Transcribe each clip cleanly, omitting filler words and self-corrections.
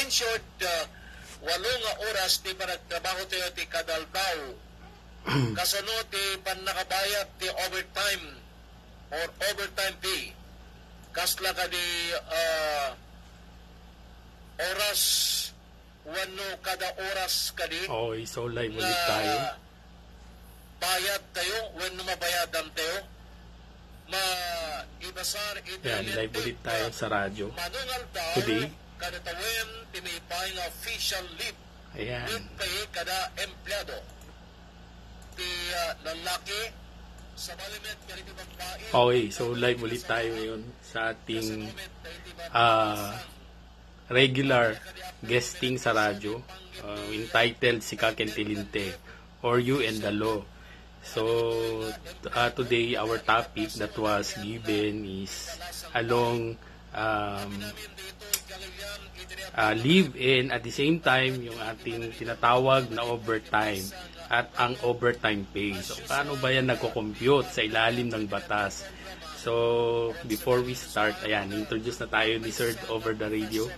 in short, 8 nga oras di pa nagtrabaho tayo ti kadaldaw. Kasunod ti pan nakabayad ti overtime or overtime pay. Kasla ka di oras, 8 kada oras ka di. Okay, so live ulit tayo. Bayad tayo, when mabayadam tayo. Ibasar Yan, live ulit tayo sa radyo. Today. Kada tawin, tinipay nga official leave. Ayan. With pay kada empleyado. Ti lalaki, sa malimit, ganito magpain. Okay, so live ulit tayo ngayon sa ating regular guesting sa radyo, entitled Si Kakentilinte or You and the Law. So today our topic that was given is along live in at the same time yung ating tinatawag na overtime at ang overtime pay. So paano ba yan nagko-compute sa ilalim ng batas? So before we start, ayan, introduce na tayo ni Sir over the radio.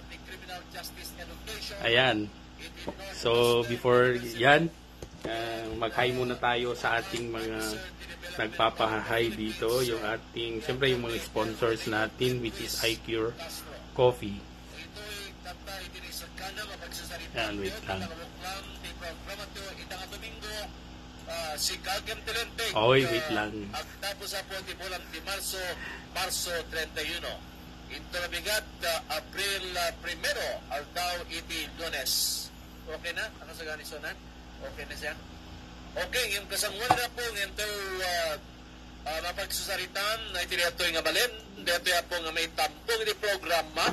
Ayan. So before yan, mag-hi muna tayo sa ating mga nagpapahay dito, yung ating, siyempre yung mga sponsors natin, which is iCure Coffee. Yan, wait lang. Okay, wait lang. Tapos po di bulan di Marso 31. Ito nabigat April 1 aldaw iti Lunes. Okay na? Nakasagani sonan? Okay na siya? Okay, yung kasanguan na po ito mapagsusaritan na ito nga balin. Dito po nga may tampong di programa.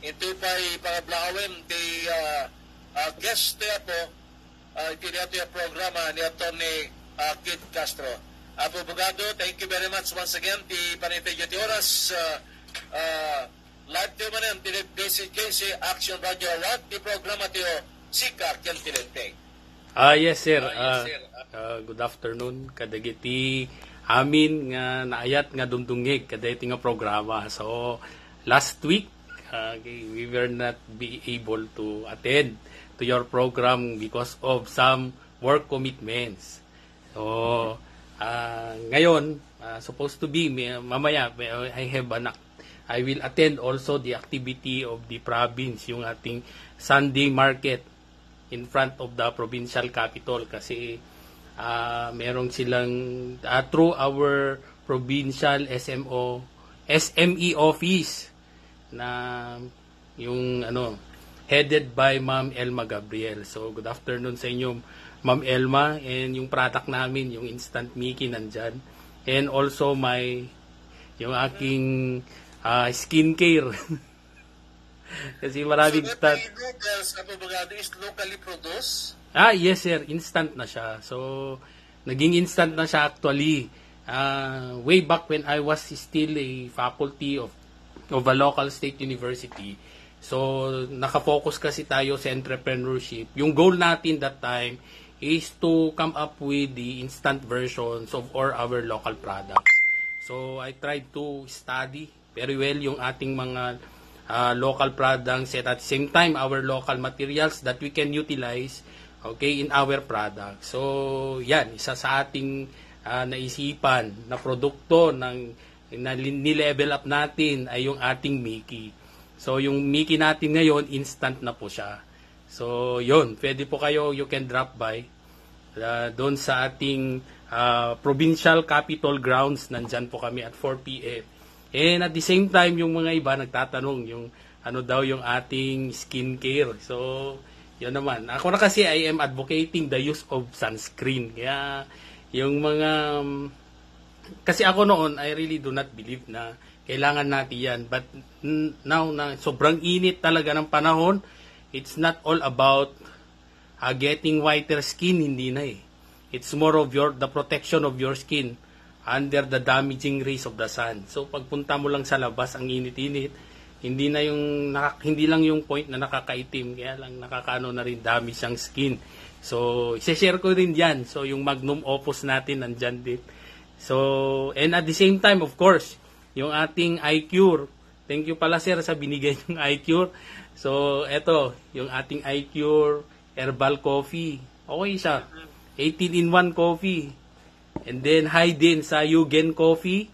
Ito pa'y pangablawin di guest po ito yung programa ni Atty. Kid Castro. Abogado, thank you very much once again. Di panitay yung oras live tayo man yung JC Action Radio Award. Di programa tayo Si Kakentilinte. Yes sir. Good afternoon. Kadagiti amin nga naayat nga dumdungig kadagiti nga programa. So last week we were not be able to attend to your program because of some work commitments. So ngayon supposed to be mamaya I will attend also the activity of the province, yung ating Sunday market in front of the provincial capital kasi merong silang through our provincial SME office na yung headed by Ma'am Elma Gabriel. So good afternoon sa inyo Ma'am Elma, and yung product namin yung Instant Mickey nandyan, and also yung aking skincare. Kasi maraming noodles na pabagado is locally produced? Yes sir, instant na siya. So, naging instant na siya actually. Way back when I was still a faculty of a local state university. So, nakafocus kasi tayo sa entrepreneurship. Yung goal natin that time is to come up with the instant versions of all our local products. So, I tried to study very well yung ating mga local products and at the same time our local materials that we can utilize in our product. So yan, isa sa ating naisipan na produkto na ni-level up natin ay yung ating Mickey. So yung Mickey natin ngayon instant na po siya. So yun, pwede po kayo, you can drop by doon sa ating provincial capital grounds. Nandyan po kami at 4 p.m. And at the same time, yung mga iba nagtatanong yung ano daw yung ating skincare. So, yun naman. Ako na kasi I am advocating the use of sunscreen. Kaya yung mga kasi ako noon I really do not believe na kailangan natin yan. But now na sobrang init talaga ng panahon, it's not all about getting whiter skin, hindi na eh. It's more of the protection of your skin under the damaging rays of the sun. So pagpunta mo lang sa labas, ang init-init, hindi lang yung point na nakakaitim, kaya lang nakakaano na rin damage ang skin. So i-share ko rin diyan. So yung Magnum Opus natin nandiyan din. So and at the same time of course, yung ating iCure. Thank you pala sir sa binigay ng iCure. So, eto, yung ating iCure Herbal Coffee. Okay siya. 18-in-1 coffee. And then, hi din sa Yugen Coffee.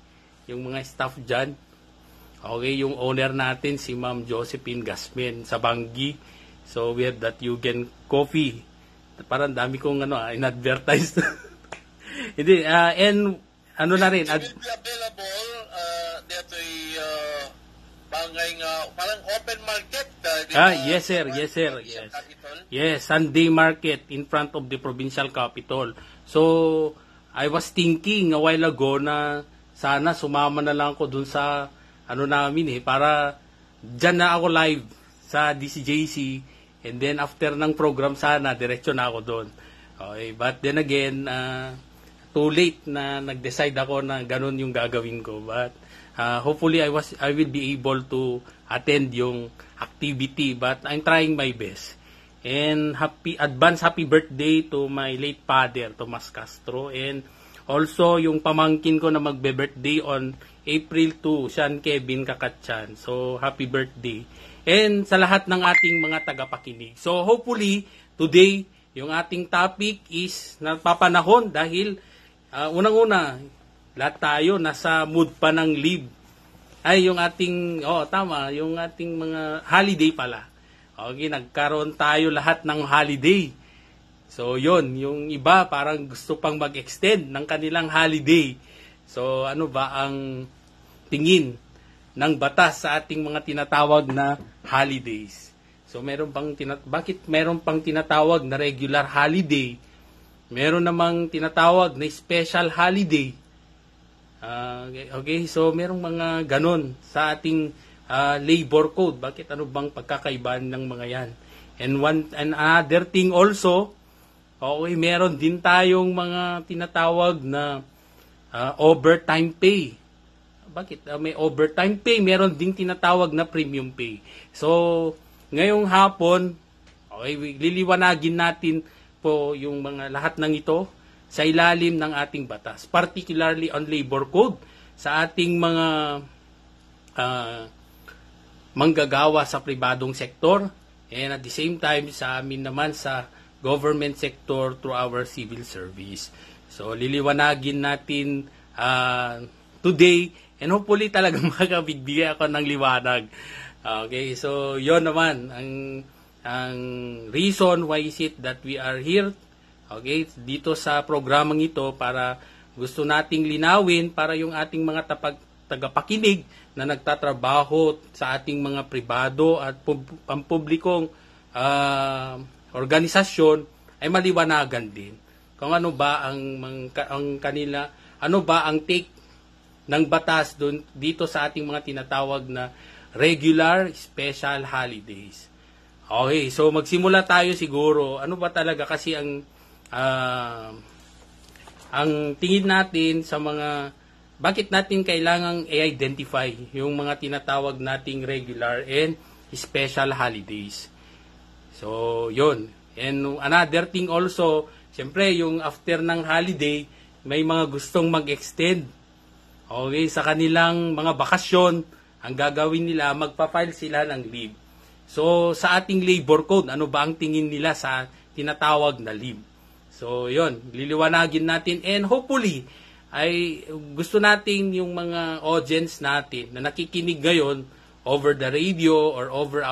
Yung mga staff dyan. Okay, yung owner natin, si Ma'am Josephine Gasmen sa Bangi. So, we have that Yugen Coffee. Parang dami kong in-advertise. Hindi, and ano na rin. It will be available dito bangay nga, parang open market. Yes sir, yes sir. Yes. Yes, Sunday market in front of the provincial capital. So, I was thinking a while ago na sana sumama na lang ako dun sa namin para dyan na ako live sa DCJC, and then after ng program sana diretso na ako doon. Okay, but then again too late na nag-decide ako na ganun yung gagawin ko, but hopefully I will be able to attend yung activity, but I'm trying my best. And advance happy birthday to my late father Tomas Castro, and also yung pamangkin ko na magbe-birthday on April 2, Sean Kevin Kakatchan. So, happy birthday. And sa lahat ng ating mga tagapakinig. So, hopefully, today, yung ating topic is napapanahon dahil unang-una, lahat tayo nasa mood pa ng leave. Ay, yung ating, tama, yung ating mga holiday pala. Okay, nagkaroon tayo lahat ng holiday. So, yon, yung iba parang gusto pang mag-extend ng kanilang holiday. So, ano ba ang tingin ng batas sa ating mga tinatawag na holidays? So, bakit meron pang tinatawag na regular holiday? Meron namang tinatawag na special holiday. Okay, so merong mga ganon sa ating labor code. Bakit ano bang pagkakaibahan ng mga yan? And another thing also, okay, meron din tayong mga tinatawag na overtime pay. Bakit? May overtime pay, meron ding tinatawag na premium pay. So, ngayong hapon, okay, liliwanagin natin po yung mga lahat ng ito sa ilalim ng ating batas, particularly on labor code, sa ating mga manggagawa sa pribadong sektor, and at the same time sa amin naman sa government sector through our civil service. So, liliwanagin natin today, and hopefully talagang makabigbigay ako ng liwanag. Okay, so yon naman ang reason why is it that we are here, okay, dito sa programang ito, para gusto nating linawin para yung ating mga tagapakinig na nagtatrabaho sa ating mga pribado at pampublikong organisasyon ay maliwanagan din kung ano ba ang kanila, ano ba ang take ng batas dito sa ating mga tinatawag na regular special holidays. Okay, so magsimula tayo siguro. Ano ba talaga kasi ang tingin natin sa mga, bakit natin kailangang i-identify yung mga tinatawag nating regular and special holidays. So, yun. And another thing also, siyempre yung after ng holiday, may mga gustong mag-extend. Okay, sa kanilang mga bakasyon, ang gagawin nila, magpa-file sila ng leave. So, sa ating labor code, ano ba ang tingin nila sa tinatawag na leave? So, yon, liliwanagin natin, and hopefully, ay gusto natin yung mga audience natin na nakikinig ngayon over the radio or over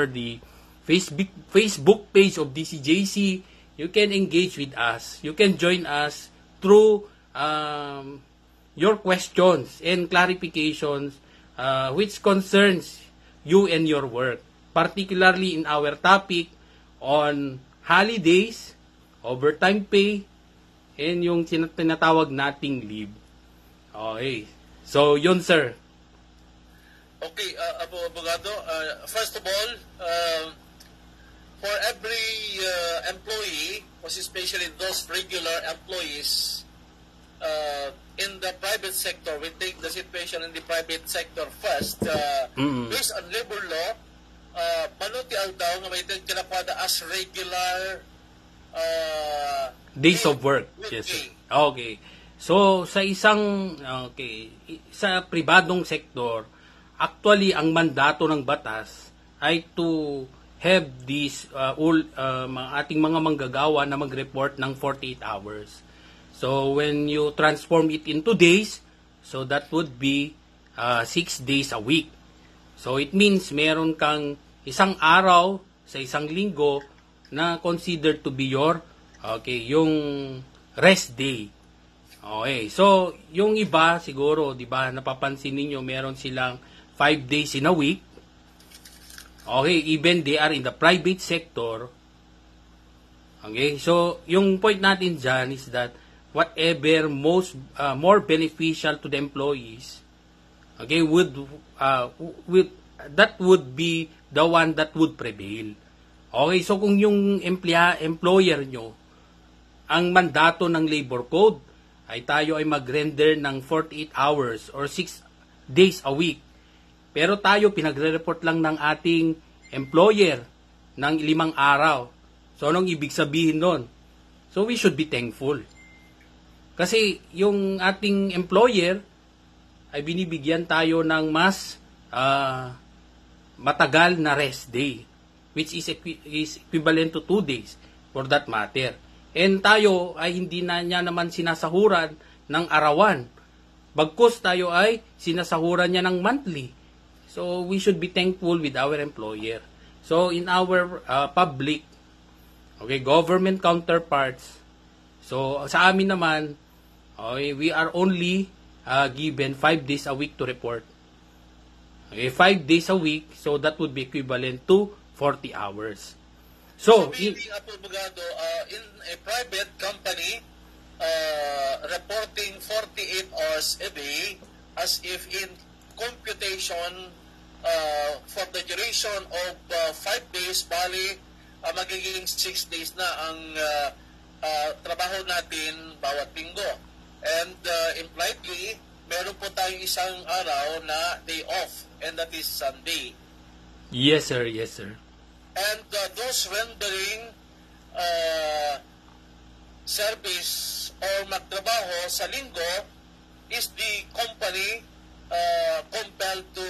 the Facebook page of DCJC. You can engage with us. You can join us through your questions and clarifications which concerns you and your work, particularly in our topic on holidays, overtime pay, and yung tinatawag nating leave. Okay. So, yun, sir. Okay, Abogado, first of all, for every employee, especially those regular employees, in the private sector, we take the situation in the private sector first. Based on labor law, manuti aldaw nga may tinakwada as regular days of work. Yes, sir. Okay. So, sa pribadong sektor, actually, ang mandato ng batas ay to have this ating mga manggagawa na mag-report ng 48 hours. So when you transform it into days, so that would be 6 days a week. So it means meron kang isang araw sa isang linggo na considered to be your yung rest day. Okay. So yung iba siguro, 'di ba, napapansin niyo meron silang 5 days in a week. Okay, even they are in the private sector. Okay, so yung point natin dyan is that whatever more beneficial to the employees, okay, that would be the one that would prevail. Okay, so kung yung employer nyo, ang mandato ng labor code ay tayo ay mag-render ng 48 hours or 6 days a week. Pero tayo, pinagre-report lang ng ating employer ng 5 araw. So, anong ibig sabihin nun? So, we should be thankful. Kasi, yung ating employer ay binibigyan tayo ng mas matagal na rest day, which is equivalent to 2 days for that matter. And tayo ay hindi na niya naman sinasahuran ng arawan. Bagkus tayo ay sinasahuran niya ng monthly. So, we should be thankful with our employer. So, in our public, government counterparts, so, sa amin naman, we are only given 5 days a week to report. 5 days a week, so that would be equivalent to 40 hours. So meaning, Abogado, in a private company, reporting 48 hours a day, as if in computation for the duration of 5 days, bali magiging 6 days na ang trabaho natin bawat linggo. And impliedly, meron po tayong isang araw na day off, and that is Sunday. Yes, sir. Yes, sir. And those rendering service or magtrabaho sa linggo, is the company compelled to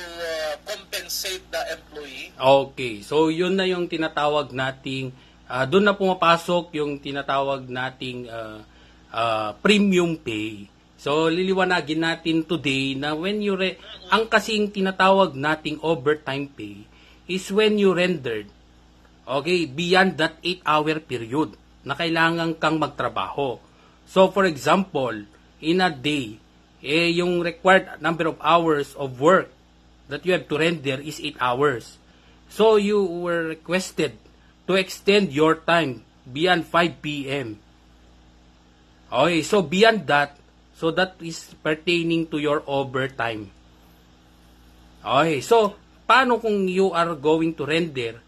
compensate the employee? Okay. So, yun na yung tinatawag nating, doon na pumapasok yung tinatawag nating premium pay. So, liliwanagin natin today na when you ang kasing tinatawag nating overtime pay is when you rendered, beyond that 8-hour period na kailangan kang magtrabaho. So, for example, in a day, yung required number of hours of work that you have to render is 8 hours. So, you were requested to extend your time beyond 5 p.m. Okay, so beyond that, so that is pertaining to your overtime. Okay, so paano kung you are going to render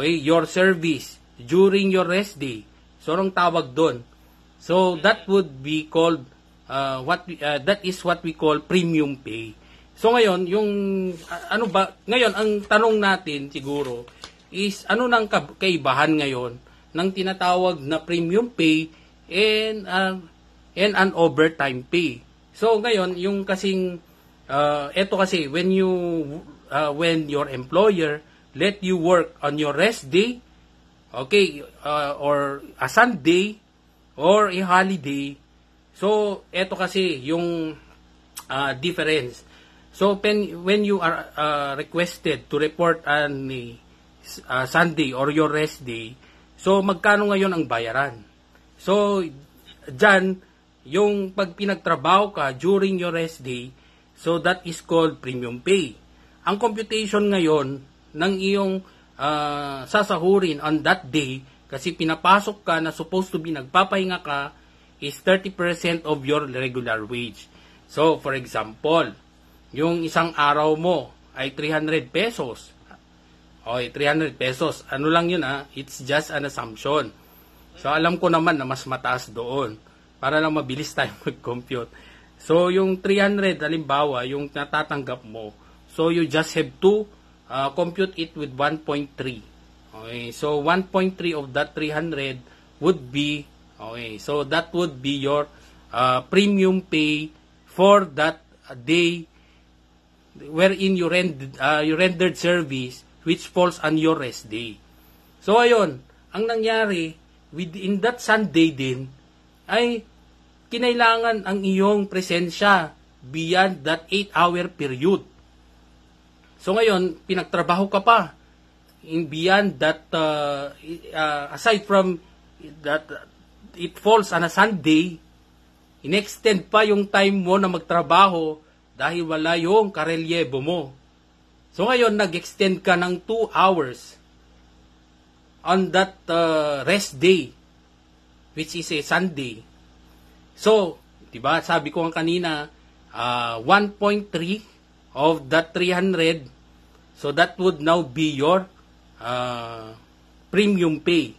your service during your rest day? So anong tawag doon? So that would be called that is what we call premium pay. So ngayon, ngayon ang tanong natin siguro is ano nang kaibahan ngayon ng tinatawag na premium pay and an overtime pay. So ngayon, yung kasing eto kasi when your employer let you work on your rest day, or a Sunday or a holiday. So eto kasi yung difference. So when you are requested to report on a Sunday or your rest day, so magkano ngayon ang bayaran? So, dyan, yung pag pinagtrabaho ka during your rest day, so that is called premium pay. Ang computation ngayon ng iyong sasahurin on that day, kasi pinapasok ka na supposed to be nagpapahinga ka, is 30% of your regular wage. So, for example, yung isang araw mo ay 300 pesos. 300 pesos. Ano lang yun it's just an assumption. So, alam ko naman na mas mataas doon para lang mabilis tayo mag-compute. So, yung 300, halimbawa, yung natatanggap mo, so you just have to compute it with 1.3. Okay, so 1.3 of that 300 would be, so that would be your premium pay for that day wherein you rendered service which falls on your rest day. So, ayun, ang nangyari, within that Sunday din, ay kinailangan ang iyong presensya beyond that 8-hour period. So, ngayon, pinagtrabaho ka pa in beyond that, aside from that, it falls on a Sunday, in-extend pa yung time mo na magtrabaho dahil wala yung karelyebo mo. So ngayon, nag-extend ka ng 2 hours on that rest day, which is a Sunday. So, diba, sabi ko nga kanina, 1.3 of that 300, so that would now be your premium pay.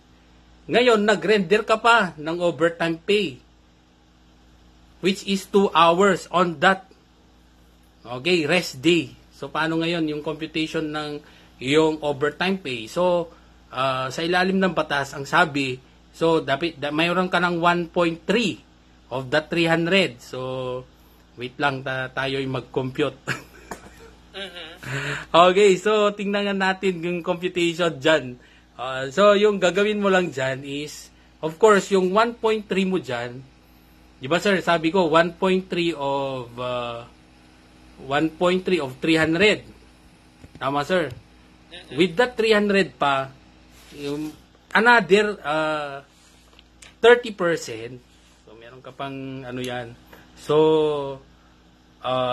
Ngayon, nag-render ka pa ng overtime pay, which is 2 hours on that rest day. So, paano ngayon yung computation ng iyong overtime pay? So, sa ilalim ng batas, ang sabi, so, mayroon ka ng 1.3 of that 300. So, wait lang, tayo'y mag-compute. Okay, so, tingnan natin yung computation dyan. So, yung gagawin mo lang dyan is, of course, yung 1.3 mo dyan, di ba sir, sabi ko, 1.3 of 300. Tama sir? With that 300 pa, yung another 30%, so meron ka pang ano yan, so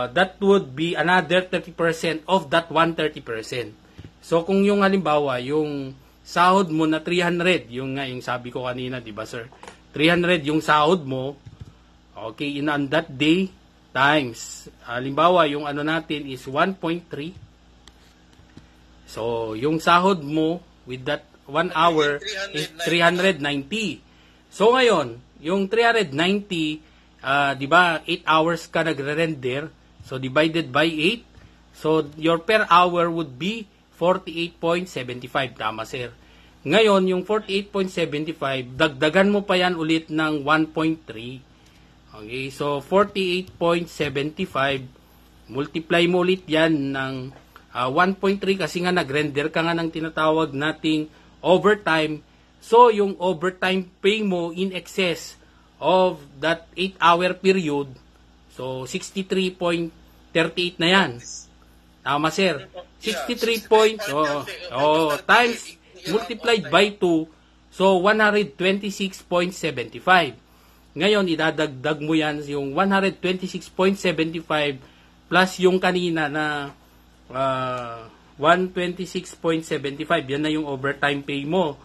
that would be another 30% of that 130%. So kung yung halimbawa, yung sahod mo na 300, yung sabi ko kanina, di ba sir? 300 yung sahod mo, okay, on that day, times, halimbawa, yung ano natin is 1.3. So, yung sahod mo with that 1 hour is 390. So, ngayon, yung 390, di ba, 8 hours ka nagre-render. So, divided by 8. So, your per hour would be 48.75. Tama, sir. Ngayon, yung 48.75, dagdagan mo pa yan ulit ng 1.3. Okay, so 48.75, multiply mo ulit yan ng 1.3 kasi nga nag-render ka nga ng tinatawag nating overtime. So, yung overtime pay mo in excess of that 8-hour period, so 63.38 na yan. Tama, sir. 63 times multiplied by 2, so 126.75. Ngayon, idadagdag mo yan yung 126.75 plus yung kanina na 126.75. Yan na yung overtime pay mo.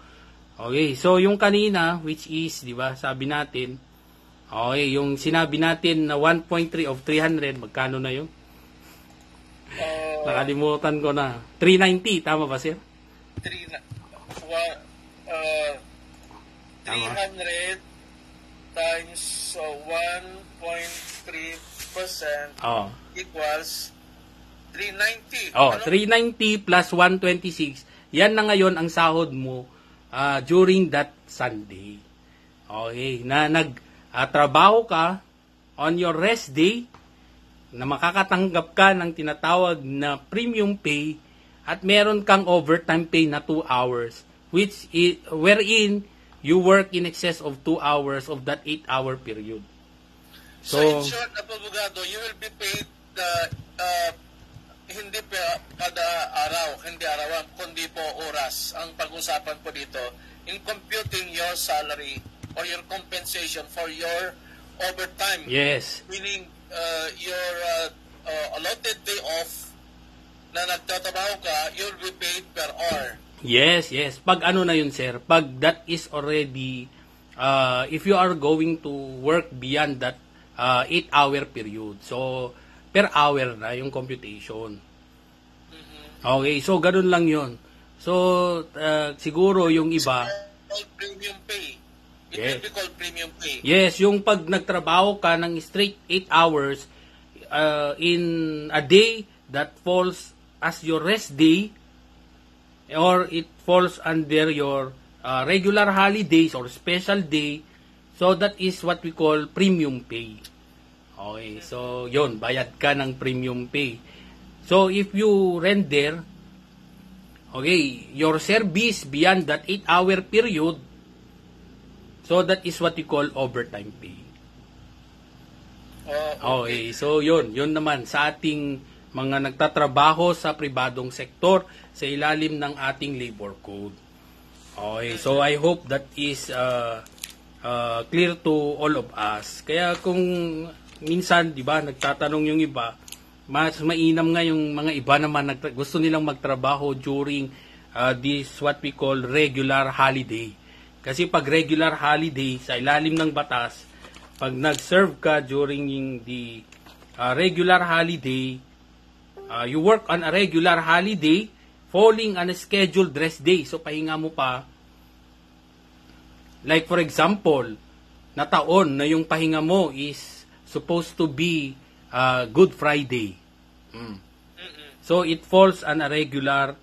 Okay, so yung kanina, which is, di ba, sabi natin, okay, yung sinabi natin na 1.3 of 300, magkano na yun? Nakalimutan ko na. 390, tama ba, sir? 300 times 1.3% equals 390. Oh, 390 plus 126. Yan na ngayon ang sahod mo during that Sunday. Okay, na nagtrabaho ka on your rest day, na makakatanggap ka ng tinatawag na premium pay at meron kang overtime pay na 2 hours, which is wherein you work in excess of 2 hours of that 8-hour period. So in short, abogado, you will be paid hindi kada araw, hindi arawan, kundi po oras. Ang pag-usapan po dito, in computing your salary or your compensation for your overtime. Yes. Meaning, your allotted day off na nagtatrabaho ka, you'll be paid per hour. Yes. Pag ano na yun, sir, pag that is already, if you are going to work beyond that 8-hour period, so per hour na yung computation. Okay, so ganun lang yun. So, siguro yung iba, premium pay. It yes. will be called premium pay. Yes, yung pag nagtrabaho ka ng straight 8 hours in a day that falls as your rest day, or it falls under your regular holidays or special day, so that is what we call premium pay. Okay, so yun, bayad ka ng premium pay. So if you render, Okay, your service beyond that 8-hour period, so that is what we call overtime pay. Okay, so yun naman sa ating mga nagtatrabaho sa pribadong sektor sa ilalim ng ating labor code. Okay, so I hope that is clear to all of us. Kaya kung minsan, di ba, nagtatanong yung iba, mas mainam nga yung mga iba naman gusto nilang magtrabaho during this what we call regular holiday. Kasi pag regular holiday sa ilalim ng batas, pag nag-serve ka during the regular holiday, you work on a regular holiday falling on a scheduled rest day. So pahinga mo pa. Like for example, na taon na yung pahinga mo is supposed to be Good Friday. So it falls on a regular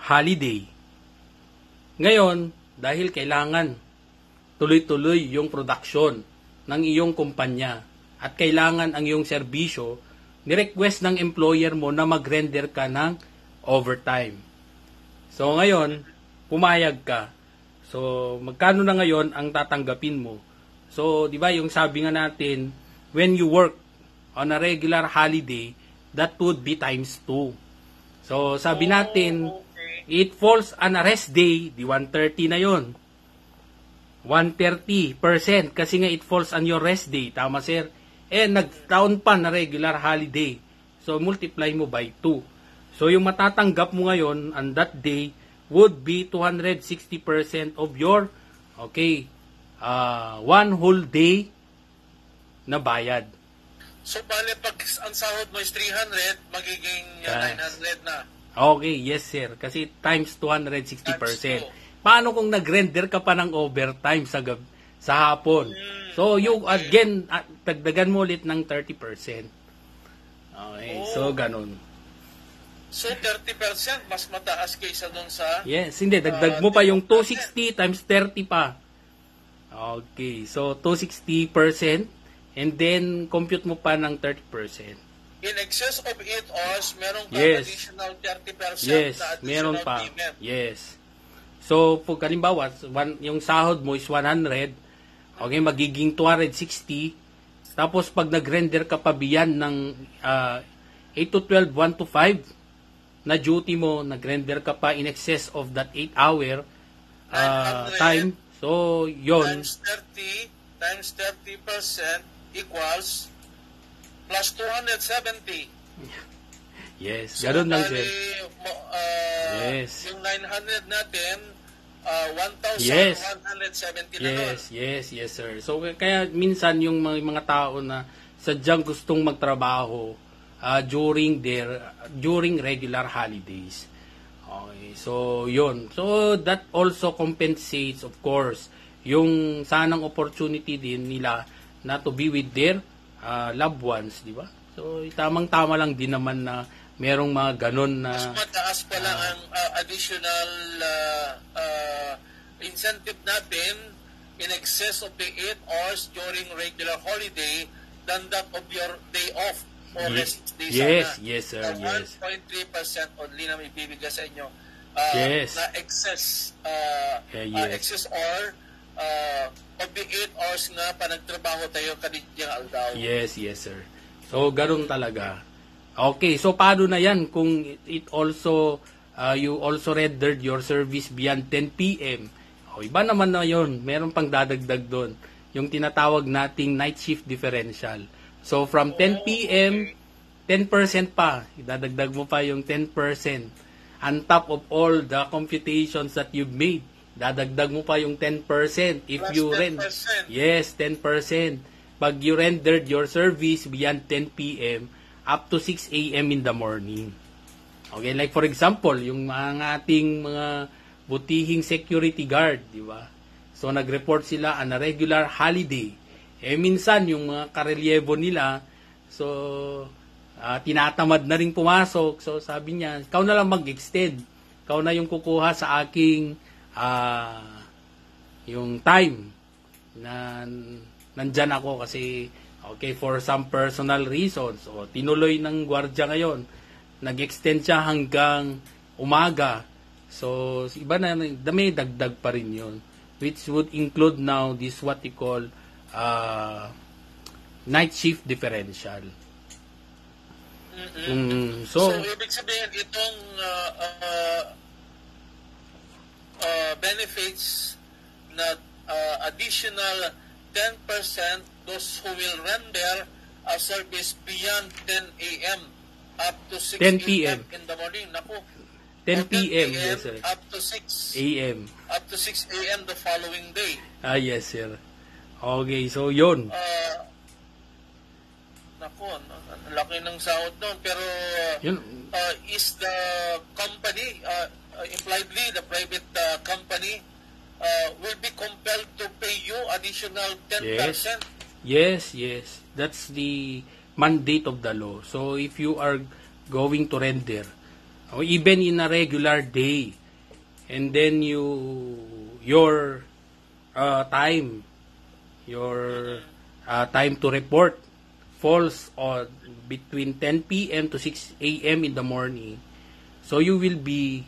holiday. Ngayon, dahil kailangan tuloy-tuloy yung production ng iyong kumpanya at kailangan ang iyong serbisyo, ni-request ng employer mo na mag-render ka ng overtime. So ngayon, pumayag ka. So magkano na ngayon ang tatanggapin mo? So, di ba yung sabi nga natin, when you work on a regular holiday, that would be times 2. So, sabi natin, it falls on a rest day, di 130 na yon. 130% kasi nga it falls on your rest day. Tama, sir? Nagtaon pa na regular holiday. So, multiply mo by 2. So, yung matatanggap mo ngayon on that day would be 260% of your, one whole day na bayad. So, bale, pag ang sahod mo is 300, magiging 900 na. Okay, yes sir. Kasi times 260%. Paano kung nag-render ka pa ng overtime sa hapon? So, you again, dagdagan mo ulit ng 30%. Okay, so ganun. So, 30% mas mataas kaysa dun sa... Yes, hindi. Dagdag mo pa yung 260 times 30 pa. Okay, so 260%. And then, compute mo pa ng 30%. In excess of 8 hours, meron ka additional 30% yes, na additional meron pa. payment. Yes. So, pag halimbawa, yung sahod mo is 100, okay, magiging 260. Tapos, pag nag-render ka pa beyond ng 8 to 12, 1 to 5, na duty mo, nag-render ka pa in excess of that 8-hour time. So, yon times 30% equals plus 270. Yes, So, ganoon lang sir. Yes. Yung 900 natin, 1,170 na nun. Yes sir. So kaya minsan yung mga tao na sadyang gustong magtrabaho during regular holidays. Okay, so yun. So that also compensates of course yung sanang opportunity din nila na to be with their loved ones, di ba? So, tamang-tama lang din naman na merong mga ganon na... Mas mataas pa lang ang additional incentive natin in excess of the 8 hours during regular holiday than that of your day off or rest day sana. Yes, sir. 1.3% only na may bibigay sa inyo na excess excess or of the 8 hours nga pa nagtrabaho tayo kanidyang aldaw. Yes, sir. So, ganun talaga. Okay, so paano na yan kung it also, you also rendered your service beyond 10 p.m.? O, iba naman na yun. Meron pang dadagdag doon. Yung tinatawag nating night shift differential. So, from 10 p.m., 10% pa. Idadagdag mo pa yung 10% on top of all the computations that you've made. Dadagdag mo pa yung 10% if plus you rent. Yes, 10%. Pag you rendered your service beyond 10 p.m. up to 6 a.m. in the morning. Okay, like for example, yung mga ating mga butihing security guard, di ba? So nag-report sila on a regular holiday. Minsan yung mga karelyevo nila, so tinatamad na rin pumasok. So sabi niya, ikaw na lang mag-extend. Ikaw na yung kukuha sa aking yung time na nandyan ako kasi for some personal reasons. O tinuloy ng gwardiya ngayon. Nag-extend siya hanggang umaga. So, iba na, may dagdag pa rin yun. Which would include now this what we call night shift differential. So, ibig sabihin, itong benefits na additional 10% those who will render a service beyond 10 a.m. up to 6 10 p.m. in the morning. Naku, 10 p.m. Yes, Yes, sir. up to 6 a.m. Up to 6 a.m. the following day. Yes, sir. Okay, so yun. Naku, ang laki ng sahod doon. Pero Yun. is the company, impliedly, the private company, will be compelled to pay you additional 10%? Yes. That's the mandate of the law. So if you are going to render, or even in a regular day, and then your time to report falls on between 10 p.m. to 6 a.m. in the morning, so you will be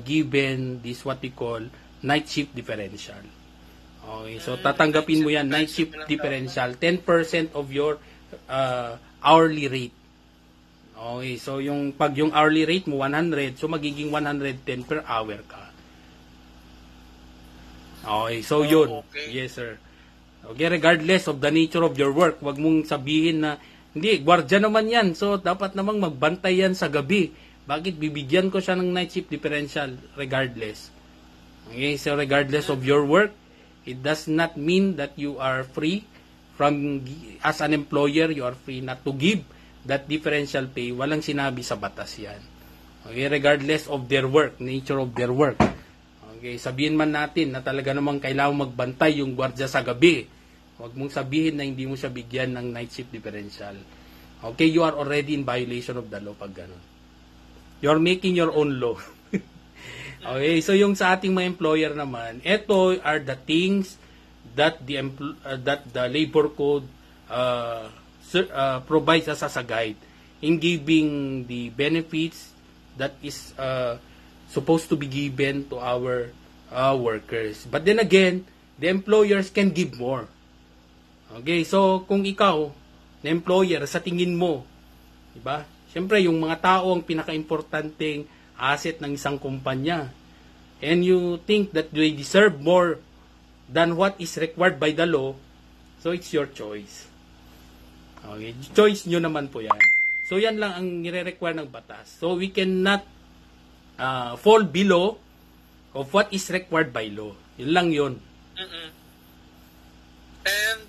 given this what we call night shift differential. Okay, so tatanggapin mo yan, night shift differential, 10% of your hourly rate. Okay, so pag yung hourly rate mo 100, so magiging 110 per hour ka. Okay, so yun. Okay. Yes, sir. Okay, regardless of the nature of your work, wag mong sabihin na, hindi, gwardiya naman yan, so dapat namang magbantay yan sa gabi. Bakit bibigyan ko siya ng night shift differential regardless? Okay, so regardless of your work, it does not mean that you are free from, as an employer, you are free not to give that differential pay. Walang sinabi sa batas yan. Okay, regardless of their work, nature of their work. Okay, sabihin man natin na talaga namang kailangan magbantay yung gwardiya sa gabi. Huwag mong sabihin na hindi mo siya bigyan ng night shift differential. Okay, you are already in violation of the law pag gano'n. You're making your own law. Okay, so yung sa ating mga employer naman, ito are the things that the labor code provides us as a guide in giving the benefits that is supposed to be given to our workers. But then again, the employers can give more. Okay, so kung ikaw, na employer, sa tingin mo, diba? Siyempre, yung mga tao ang pinaka-importanting asset ng isang kumpanya. And you think that they deserve more than what is required by the law, so it's your choice. Okay, choice nyo naman po yan. So yan lang ang nire-require ng batas. So we cannot fall below of what is required by law. Yun lang yun. And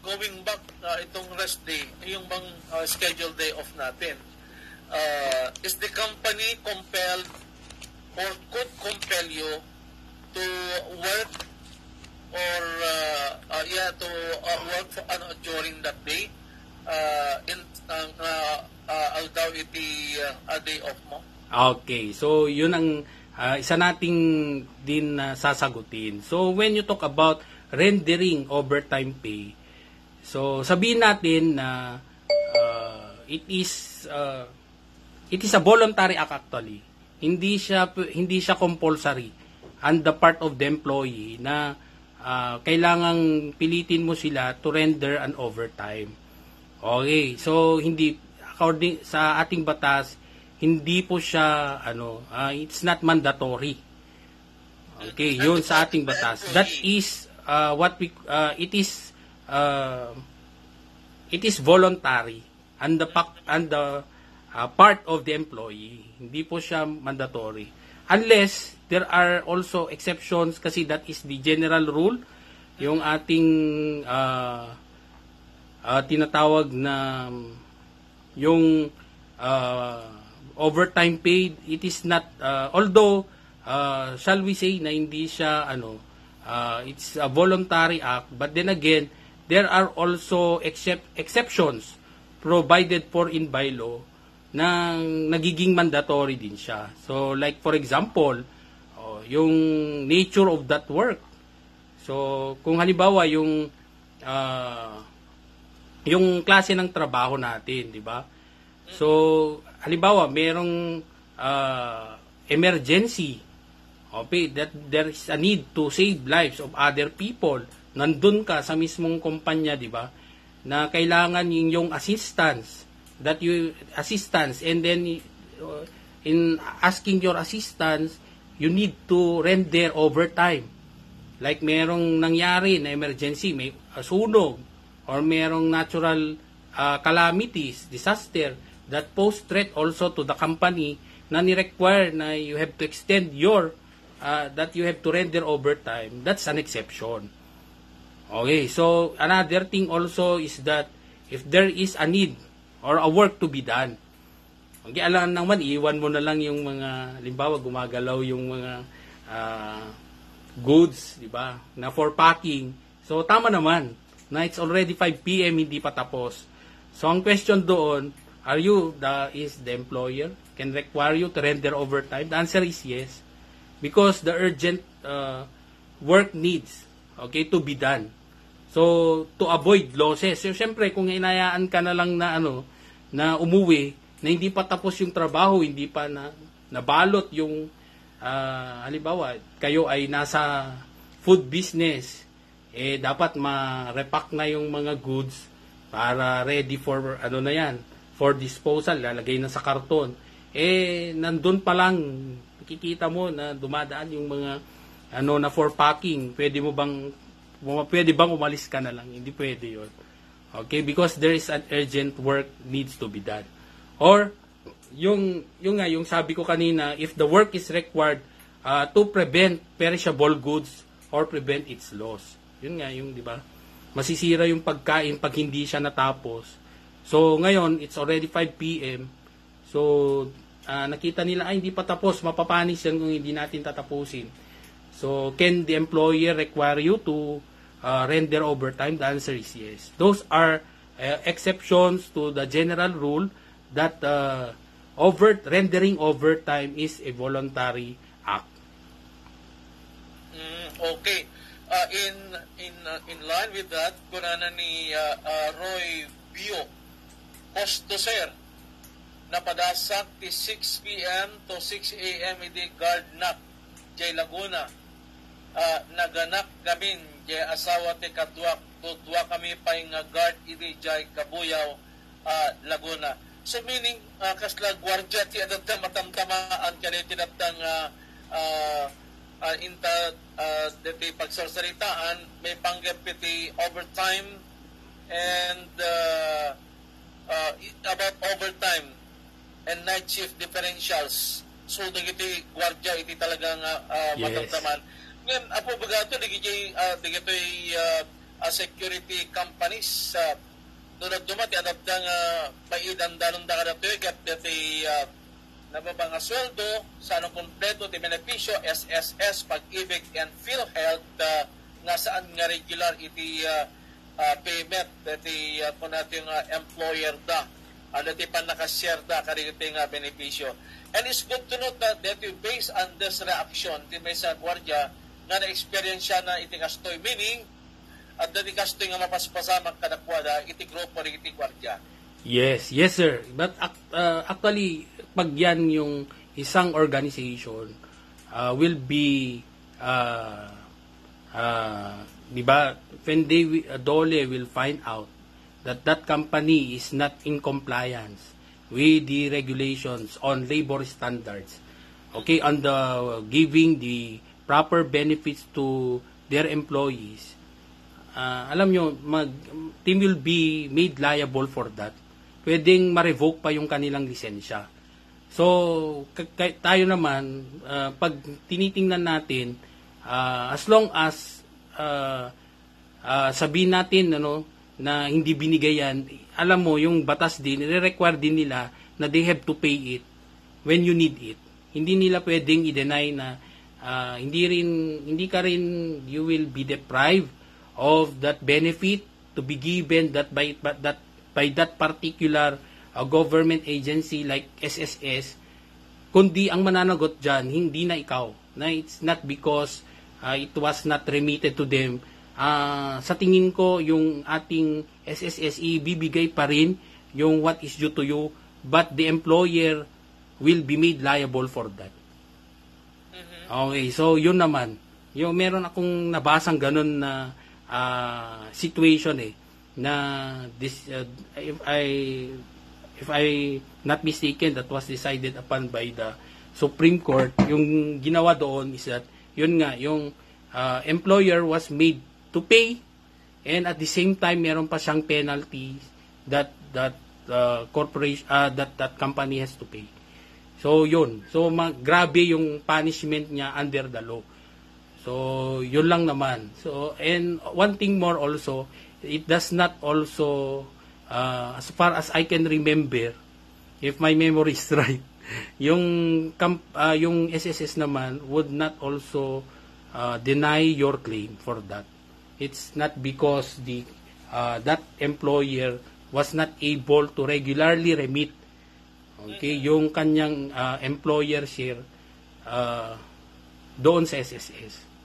going back, itong rest day, yung bang scheduled day off natin, is the company compelled or could compel you to work or work for, during that day? Although it be a day off mo? Okay, so yun ang isa nating din sasagutin. So when you talk about rendering overtime pay, so sabihin natin na it is a voluntary act actually. Hindi siya compulsory on the part of the employee na kailangang pilitin mo sila to render an overtime. Okay, so hindi according sa ating batas, hindi po siya it's not mandatory. Okay, yun sa ating batas. That is it is voluntary and the part of the employee. Hindi po siya mandatory. Unless there are also exceptions kasi that is the general rule. Yung ating tinatawag na yung overtime paid, it is not although shall we say na hindi siya it's a voluntary act, but then again there are also exceptions provided for in by law na nagiging mandatory din siya. So like for example, yung nature of that work. So kung halimbawa yung klase ng trabaho natin, di ba? So halimbawa merong emergency, okay, that there is a need to save lives of other people, nandun ka sa mismong kumpanya, di ba, na kailangan yung assistance, and then in asking your assistance, you need to render overtime. Like merong nangyari na emergency, may sunog, or merong natural calamities, disaster, that pose threat also to the company na ni-require na you have to extend that you have to render overtime. That's an exception. Okay, so another thing also is that if there is a need or a work to be done, okay, alam naman, iwan mo na lang yung mga, limbawa, gumagalaw yung mga goods, di ba, na for packing. So, tama naman, na it's already 5 p.m., hindi pa tapos. So, ang question doon, is the employer can require you to render overtime? The answer is yes. Because the urgent work needs, okay, to be done. So, to avoid losses. So, syempre, kung inayaan ka na lang na, na umuwi, na hindi pa tapos yung trabaho, hindi pa nabalot yung, halimbawa, kayo ay nasa food business, dapat ma-repack na yung mga goods para ready for, for disposal, lalagay na sa karton. Nandun pa lang, nakikita mo na dumadaan yung mga, na for packing, pwede bang umalis ka na lang? Hindi pwede yun. Okay, because there is an urgent work needs to be done. Or, yung sabi ko kanina, if the work is required to prevent perishable goods or prevent its loss. Yun nga, di ba? Masisira yung pagkain pag hindi siya natapos. So, ngayon, it's already 5 p.m. So, nakita nila, hindi pa tapos, mapapanis yan kung hindi natin tatapusin. So, can the employer require you to render overtime? The answer is yes. Those are exceptions to the general rule that rendering overtime is a voluntary act. Okay. In line with that, kunana ni Roy Bio, posto sir, napadasak ti 6 p.m. to 6 a.m. idi guard nak jay Laguna. Naganak gamin jay asawa ti Kadwak, tutwa kami pa nga guard idi jay Kabuyaw, Laguna. So meaning, kasla gwardya ti adadang matamtamaan kanil tinatang dati pagsarsaritaan, may panggap iti overtime and about overtime and night shift differentials. So, iti gwardya, iti talagang matamtaman. Ngayon, apo bagato, digito'y security companies, doon dumati, adaptang paidan dalong dakadatoy, kat dati nababang sweldo, sa anong kompleto, ti benepisyo, SSS, Pag-ibig, and PhilHealth, nasaan nga regular iti payment, dati po natin employer da, dati pa nakashare da, kariti nga benepisyo. And it's good to note that based on this reaction, ti may sa gwardya, nga na-experience siya na iti kastoy, meaning, at dati kastoy nga mapaspasamak kadakwada, iti grupo rin iti gwardya. Yes, sir. But actually, pag yan yung isang organization will be di ba, when DOLE will find out that company is not in compliance with the regulations on labor standards, okay, on the giving the proper benefits to their employees, alam nyo, team will be made liable for that. Pwedeng ma-revoke pa yung kanilang lisensya. So, tayo naman, pag tinitingnan natin, as long as sabihin natin na hindi binigay yan, alam mo, yung batas din, i-require din nila na they have to pay it when you need it. Hindi nila pwedeng i-deny na hindi ka rin, you will be deprived of that benefit to be given by that particular government agency like SSS, kundi ang mananagot dyan, hindi na ikaw. Na it's not because it was not remitted to them. Sa tingin ko, yung ating SSS, ibibigay pa rin yung what is due to you, but the employer will be made liable for that. Okay, so yun naman. Yung meron akong nabasang ganun na situation na this if I not mistaken, that was decided upon by the Supreme Court. Yung ginawa doon is that yun nga, yung employer was made to pay, and at the same time meron pa siyang penalty that corporation that company has to pay. So yun. So grabe yung punishment niya under the law. So yun lang naman. So and one thing more also, it does not also as far as I can remember, if my memory is right, yung SSS naman would not also deny your claim for that. It's not because that employer was not able to regularly remit yung kanyang employer share doon sa SSS.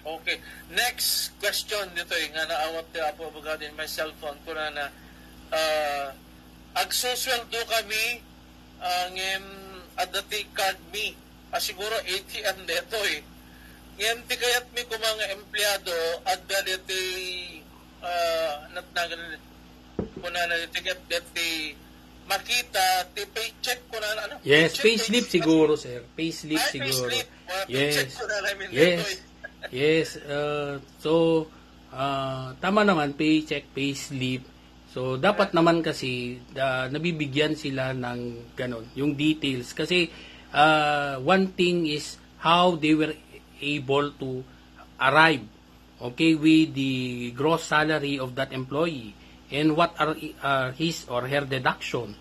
Okay. Next question dito nga naawat po abogado in my cellphone ko na agsusweldo kami ngem adati card mi siguro ATM dito ngem ti kayat mi ko mga empleyado adda diti natnagan kuna na ticket diti makita ti paycheck ko na ano. Yes, payslip siguro, sir. Payslip siguro. Payslip. Yes. Ko na namin yes. dito. Yes, so tama naman, paycheck, payslip. So dapat naman kasi nabibigyan sila ng ganon, yung details kasi one thing is how they were able to arrive with the gross salary of that employee and what are his or her deduction.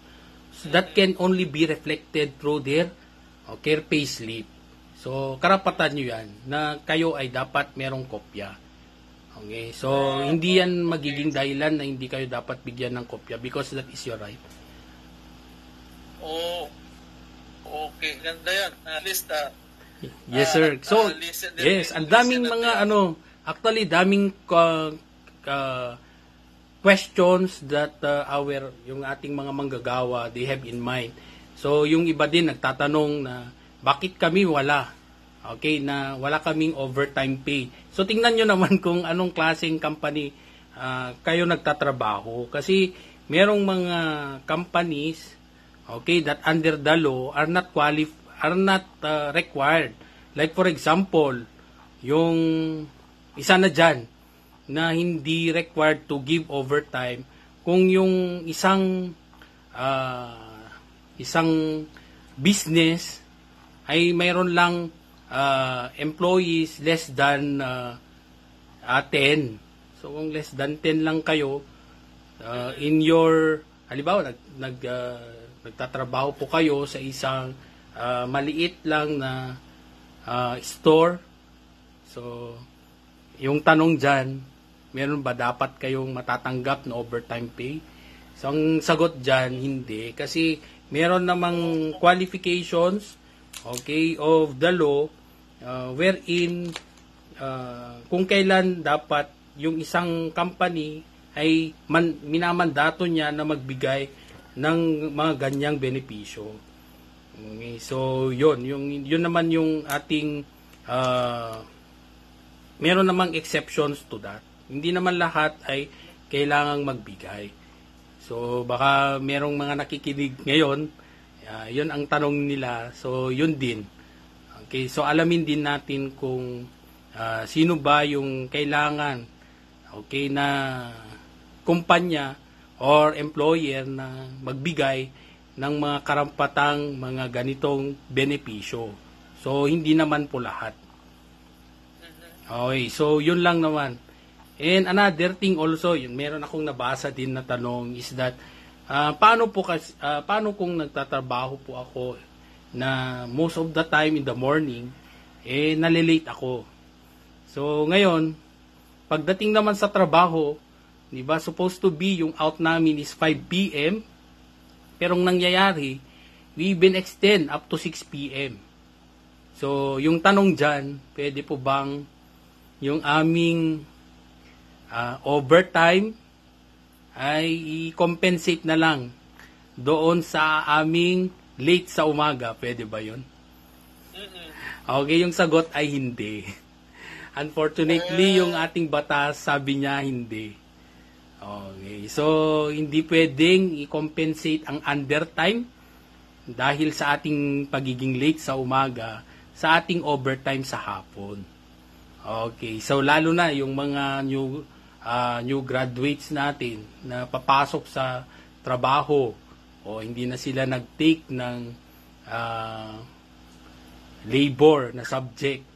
So that can only be reflected through their payslip. So, karapatan nyo yan na kayo ay dapat merong kopya. Okay? So, hindi yan magiging dahilan na hindi kayo dapat bigyan ng kopya because that is your right. Oh, okay. Ganda yan. At least, yes, sir. So, yes, ang daming mga actually, daming questions that yung ating mga manggagawa, they have in mind. So, yung iba din nagtatanong na bakit kami wala? Na wala kaming overtime pay. So tingnan nyo naman kung anong klaseng company kayo nagtatrabaho. Kasi merong mga companies that under the law are not required. Like for example, yung isa na dyan na hindi required to give overtime kung yung isang business ay mayroon lang employees less than 10. So kung less than 10 lang kayo in your halimbawa nagtatrabaho po kayo sa isang maliit lang na store. So yung tanong diyan, meron ba dapat kayong matatanggap na overtime pay? So ang sagot diyan hindi kasi meron namang qualifications of the law wherein kung kailan dapat yung isang company ay minamandato niya na magbigay ng mga ganyang benepisyo. Okay, so yun naman yung ating meron namang exceptions to that. Hindi naman lahat ay kailangang magbigay. So baka merong mga nakikinig ngayon, yun ang tanong nila. So, yun din. Okay, so alamin din natin kung sino ba yung kailangan na kumpanya or employer na magbigay ng mga karampatang mga ganitong benepisyo. So, hindi naman po lahat. Okay, so yun lang naman. And another thing also, meron akong nabasa din na tanong is that paano kung nagtatrabaho po ako na most of the time in the morning nalilate ako. So ngayon, pagdating naman sa trabaho, 'di ba, supposed to be yung out namin is 5 PM, pero ang nangyayari, we been extend up to 6 PM. So yung tanong diyan, pwede po bang yung aming overtime ay i-compensate na lang doon sa aming late sa umaga? Pwede ba yun? Okay, yung sagot ay hindi. Unfortunately, yung ating batas, sabi niya hindi. Okay, so hindi pwedeng i-compensate ang undertime dahil sa ating pagiging late sa umaga sa ating overtime sa hapon. Okay, so lalo na yung mga new graduates natin na papasok sa trabaho o hindi na sila nag-take ng labor na subject.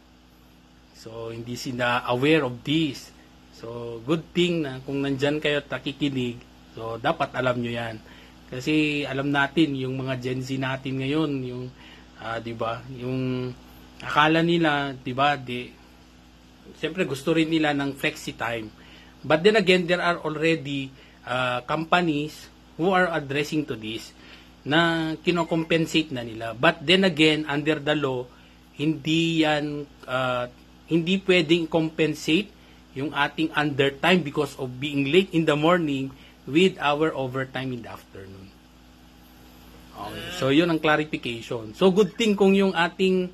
So hindi sila aware of this. So good thing na kung nandyan kayo at nakikinig, so dapat alam nyo yan. Kasi alam natin yung mga Gen Z natin ngayon, yung 'di ba, yung akala nila, 'di ba, siyempre gusto rin nila ng flexi time. But then again, there are already companies who are addressing to this na kino-compensate na nila. But then again, under the law, hindi pwedeng compensate yung ating undertime because of being late in the morning with our overtime in the afternoon. Okay. So, yun ang clarification. So, good thing kung yung ating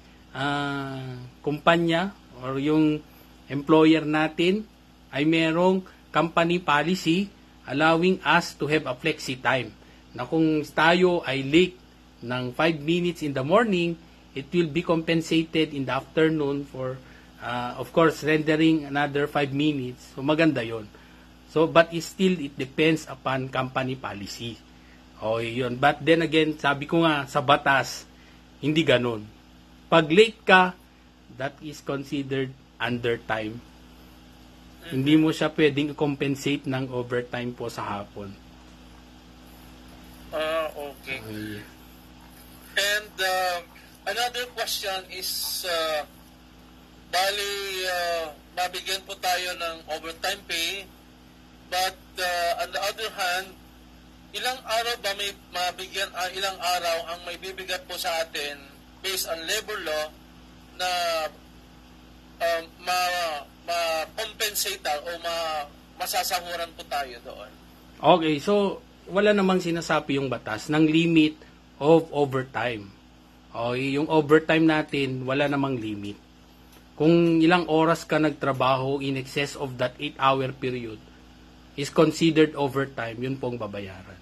kumpanya or yung employer natin ay merong company policy allowing us to have a flexi time. Na kung tayo ay late ng 5 minutes in the morning, it will be compensated in the afternoon for, of course, rendering another 5 minutes. So, maganda yon. So, but it depends upon company policy. Okay, yun. But then again, sabi ko nga, sa batas, hindi ganun. Pag late ka, that is considered undertime. Hindi mo siya pwedeng compensate ng overtime po sa hapon. Okay. And another question is, mabigyan po tayo ng overtime pay, but on the other hand, ilang araw ba may mabigyan, ilang araw ang may bibigyan po sa atin based on labor law na ma-compensate o masasahuran po tayo doon? Okay, so wala namang sinasabi yung batas ng limit of overtime. Okay, yung overtime natin, wala namang limit. Kung ilang oras ka nagtrabaho in excess of that 8-hour period, is considered overtime, yun pong babayaran.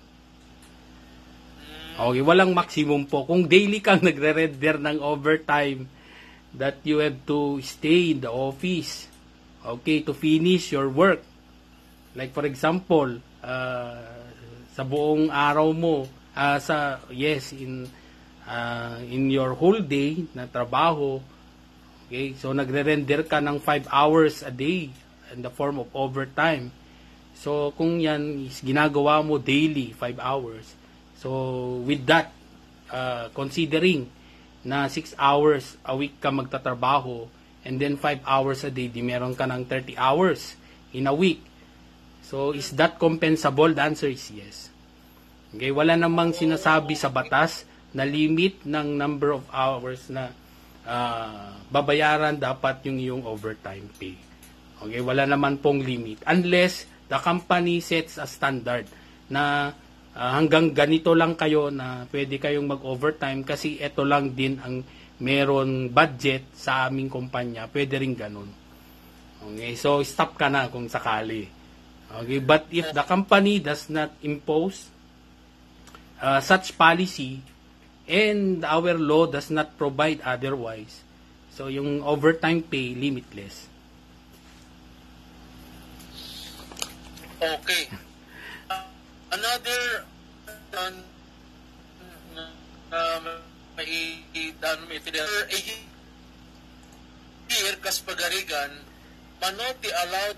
Okay, walang maximum po. Kung daily kang nagre-render ng overtime, that you have to stay in the office, okay, to finish your work. Like for example, sa buong araw mo, in your whole day na trabaho, okay, so nagre-render ka ng 5 hours a day in the form of overtime. So kung yan is ginagawa mo daily, 5 hours, so with that, considering na 6 hours a week ka magtatrabaho and then 5 hours a day, di meron ka ng 30 hours in a week. So is that compensable? The answer is yes. Okay, wala namang sinasabi sa batas na limit ng number of hours na babayaran dapat yung overtime pay. Okay, wala naman pong limit unless the company sets a standard na hanggang ganito lang kayo na pwede kayong mag-overtime kasi ito lang din ang meron budget sa aming kumpanya. Pwede rin ganun. Okay, so stop ka na kung sakali. Okay, but if the company does not impose such policy and our law does not provide otherwise, so yung overtime pay limitless. Okay. Another year kaspagarigan manoti allowed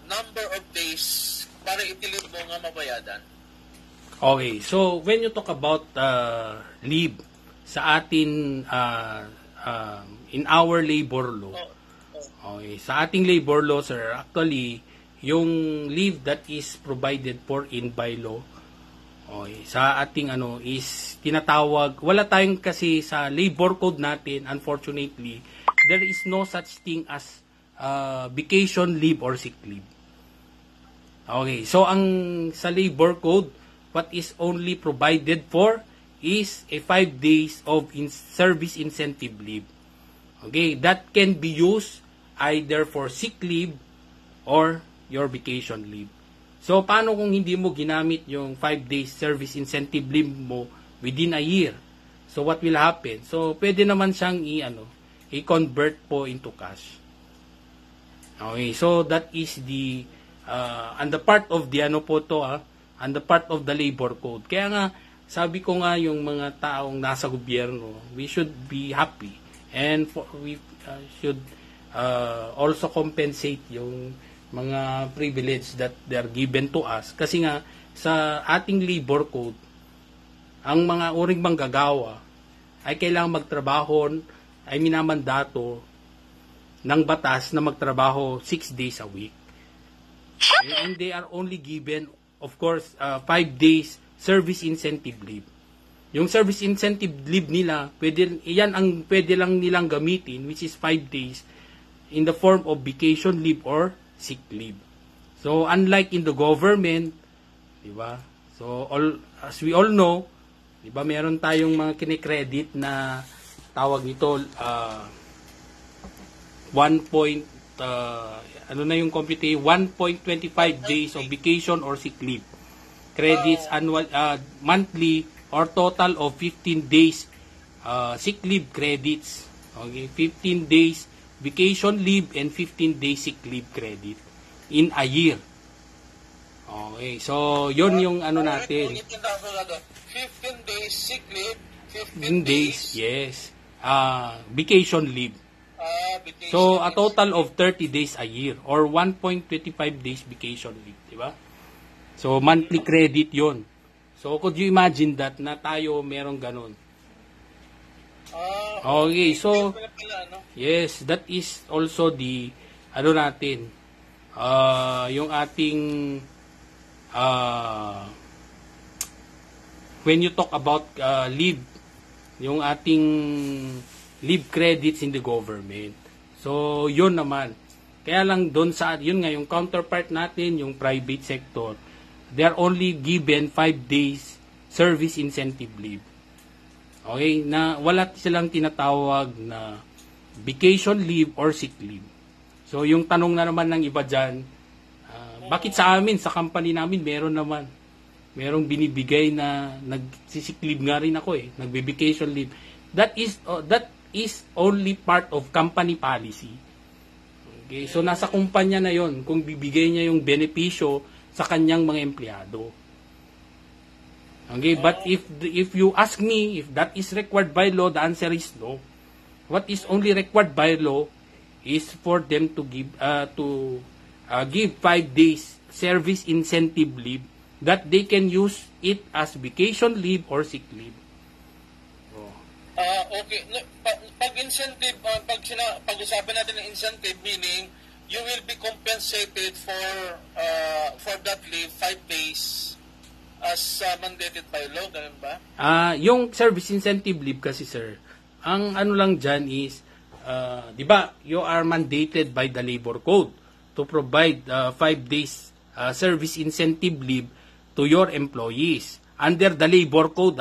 number of days para itilid mo nga mabayadan. Okay, so when you talk about leave sa atin in our labor law, okay, sa ating labor law, sir, actually yung leave that is provided for in by law, okay, sa ating is tinatawag, wala tayong kasi sa labor code natin, unfortunately, there is no such thing as vacation leave or sick leave. Okay, so ang sa labor code, what is only provided for is a 5 days of service incentive leave. Okay, that can be used either for sick leave or your vacation leave. So, paano kung hindi mo ginamit yung 5 days service incentive leave mo within a year? So, what will happen? So, pwede naman siyang i-convert po into cash. Okay, so that is the on the part of the on the part of the labor code. Kaya nga, sabi ko nga yung mga taong nasa gobyerno, we should be happy and we should also compensate yung mga privilege that they are given to us. Kasi nga, sa ating labor code, ang mga uring manggagawa ay kailangang magtrabaho, ay minamandato ng batas na magtrabaho 6 days a week. And they are only given, of course, 5 days service incentive leave. Yung service incentive leave nila, yan ang pwede lang nilang gamitin, which is 5 days, in the form of vacation leave or sick leave. So, unlike in the government, di ba? So, as we all know, di ba, meron tayong mga kinikredit na tawag nito, 1.25 days of vacation or sick leave. Credits annual, monthly or total of 15 days sick leave credits. Okay, 15 days vacation leave and 15 days sick leave credit in a year. Okay, so yun yung natin. 15 days sick leave, 15 days, yes. Vacation leave. Vacation So, a total of 30 days a year or 1.25 days vacation leave, di ba? So, monthly credit yon. So, could you imagine that na tayo merong ganun? Okay, so, yes, that is also the, natin, yung ating, when you talk about leave, yung ating leave credits in the government. So, yun naman. Kaya lang doon yun nga, yung counterpart natin, yung private sector, they are only given 5 days service incentive leave. Okay? Na wala silang tinatawag na vacation leave or sick leave. So, yung tanong na naman ng iba dyan, bakit sa amin, sa company namin, meron naman. Merong binibigay na nagsisick leave nga rin ako nagbe-vacation leave. That is only part of company policy. Okay, so nasa kumpanya na yon kung bibigay niya yung benepisyo sa kanyang mga empleyado. Okay, but if you ask me if that is required by law, the answer is no. What is only required by law is for them to give 5 days service incentive leave that they can use it as vacation leave or sick leave. Okay. Pag incentive, pag-usapan natin ng incentive, meaning you will be compensated for that leave 5 days as mandated by law, ganun ba? Yung service incentive leave kasi, sir, ang lang dyan is, di ba, you are mandated by the labor code to provide 5 days service incentive leave to your employees. Under the labor code,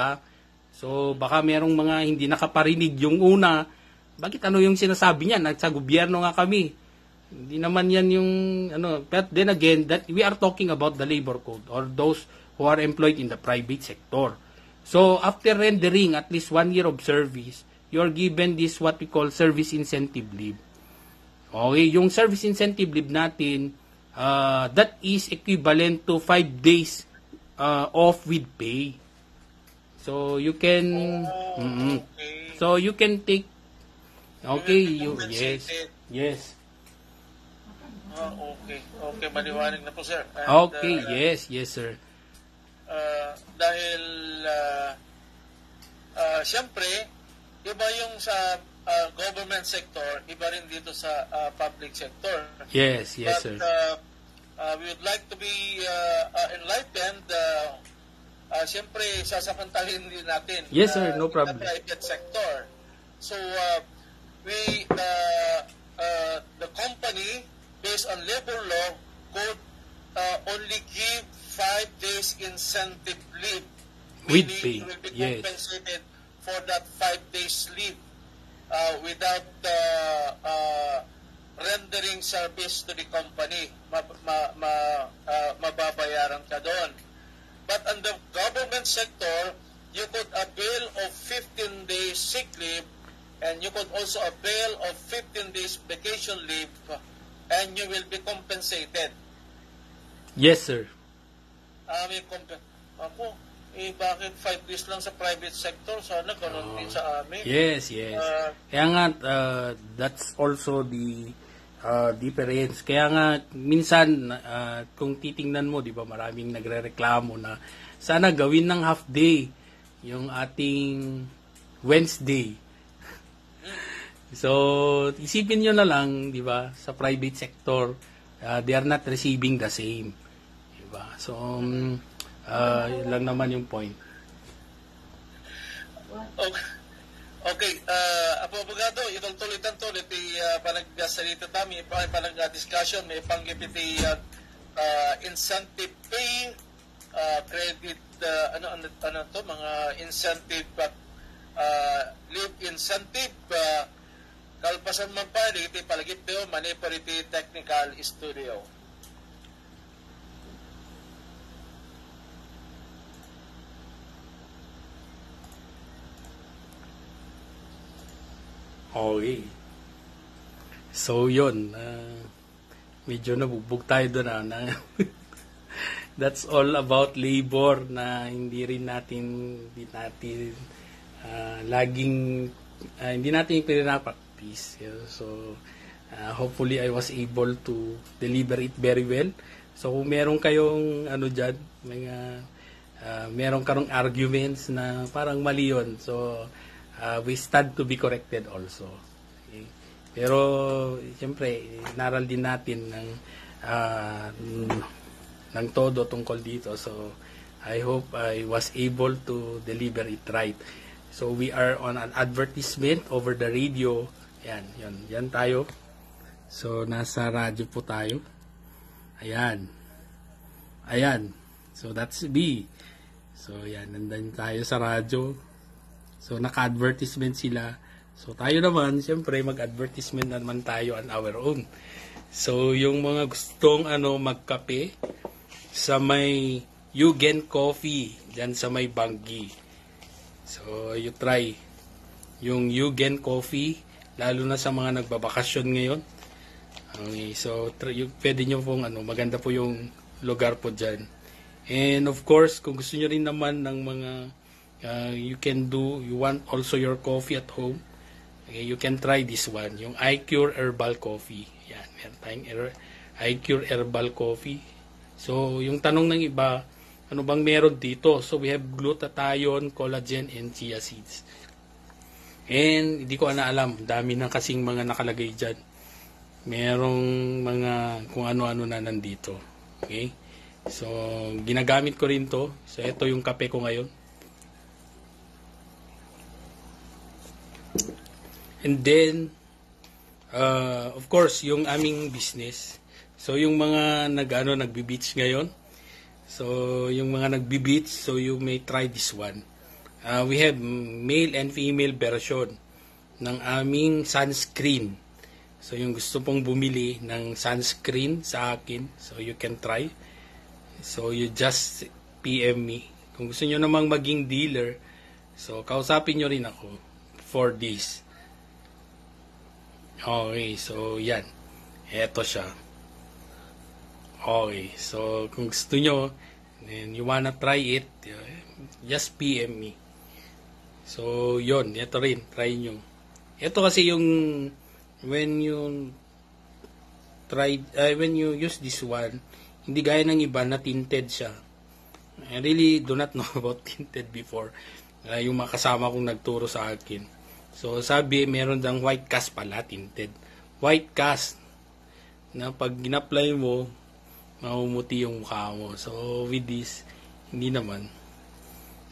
So, baka merong mga hindi nakaparinig yung una. Bakit yung sinasabi niya? Sa gobyerno nga kami. Hindi naman yan yung, But then again, that we are talking about the labor code or those who are employed in the private sector. So, after rendering at least 1 year of service, you're given this what we call service incentive leave. Okay, yung service incentive leave natin, that is equivalent to 5 days off with pay. So you can okay. So you can take yes. Okay, maliwanag na po, sir. And, Okay, yes sir. Dahil siyempre, iba yung sa government sector, iba rin dito sa public sector. Yes, But, sir. We would like to be enlightened. Siyempre, sasamantalin din natin. Yes, sir, no problem. The private sector. So, the company, based on labor law, could only give 5 days incentive leave. With Meaning, pay, will be yes. compensated for that 5 days leave. without rendering service to the company. Mababayaran ka doon. But on the government sector, you could avail of 15 days sick leave, and you could also avail of 15 days vacation leave, and you will be compensated. Yes, sir. Ako, bakit 5 days lang sa private sector? Sana ganun din sa amin. Yes. Kaya nga, that's also the difference. Kaya nga, minsan, kung titingnan mo, di ba, maraming nagre-reklamo na sana gawin ng half day yung ating Wednesday. So, isipin nyo na lang, di ba, sa private sector, they are not receiving the same. Di ba? So, yun lang naman yung point. Okay, abogado, itong tulitan-tulit, panagsalita tami, panag-discussion, may panggipiti incentive pay, credit, ano to, mga incentive, leave incentive, kalpasan man pa, iti palagip tayo, Maniparity Technical Studio. Okay. So, yun. Medyo nabubog tayo doon. That's all about labor na hindi natin pinapractice. So, hopefully I was able to deliver it very well. So, kung meron kayong dyan, meron karong arguments na parang mali yun. So, we stand to be corrected also. Okay? Pero, siyempre, naral din natin ng todo tungkol dito. So, I hope I was able to deliver it right. So, we are on an advertisement over the radio. Yan tayo. So, nasa radyo po tayo. Ayan. So, that's B. So, yan. Nandun tayo sa radyo. So, naka-advertisement sila. So, tayo naman, siyempre, mag-advertisement naman tayo on our own. So, yung mga gustong magkape sa may Yugen Coffee, dyan sa may Bangi. So, you try yung Yugen Coffee, lalo na sa mga nagbabakasyon ngayon. Okay, so, pwede nyo pong, maganda po yung lugar po dyan. And, of course, kung gusto nyo rin naman ng mga you want also your coffee at home, okay, you can try this one, yung iCure Herbal Coffee. Yan, meron tayong iCure Herbal Coffee. So, yung tanong ng iba, ano bang meron dito? So, we have glutathione, collagen, and chia seeds. And, hindi ko na alam, dami na kasing mga nakalagay dyan. Merong mga kung ano-ano na nandito. Okay? So, ginagamit ko rin to. So, ito yung kape ko ngayon. And then, of course, yung aming business. So, yung mga nagbi-beach ngayon. So, yung mga nagbi-beach, so you may try this one. We have male and female version ng aming sunscreen. So, yung gusto pong bumili ng sunscreen sa akin, so you can try. So, you just PM me. Kung gusto nyo namang maging dealer, so, kausapin nyo rin ako for this. Okay, so yan. Eto siya. Okay, so kung gusto nyo and you wanna try it, just PM me. So, yon, ito rin, try nyo. Ito kasi yung when you use this one, hindi gaya ng iba na tinted siya. I really do not know about tinted before. Yung mga kasama kong nagturo sa akin. So, sabi, meron dang white cast pala, tinted. White cast, na pag gina-apply mo, mamumuti yung mukha mo. So, with this, hindi naman.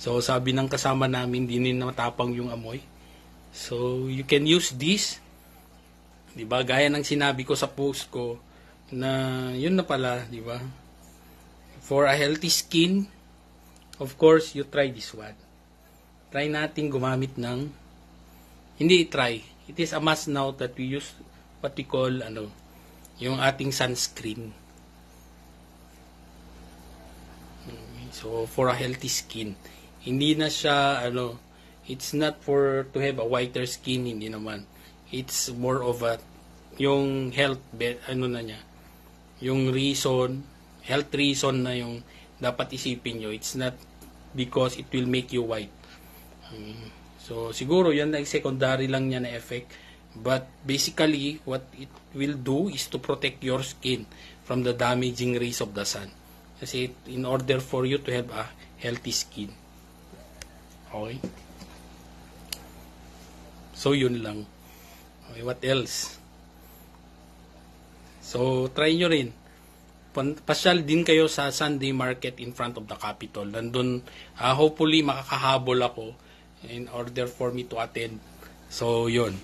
So, sabi ng kasama namin, hindi na matapang yung amoy. So, you can use this. Diba? Gaya ng sinabi ko sa post ko, na yun na pala, diba? For a healthy skin, of course, you try this one. Try natin gumamit ng hindi try. it is a must now that we use what we call yung ating sunscreen. So for a healthy skin, hindi na siya it's not for to have a whiter skin, hindi naman. It's more of a yung health na niya. Yung health reason na yung dapat isipin nyo. It's not because it will make you white. So siguro yan na secondary lang niya na effect. But basically, what it will do is to protect your skin from the damaging rays of the sun. Kasi in order for you to have a healthy skin. Okay? So yun lang. Okay, what else? So try nyo rin. Pasyal din kayo sa Sunday market in front of the Capitol. Nandun, hopefully makakahabol ako in order for me to attend. So yun.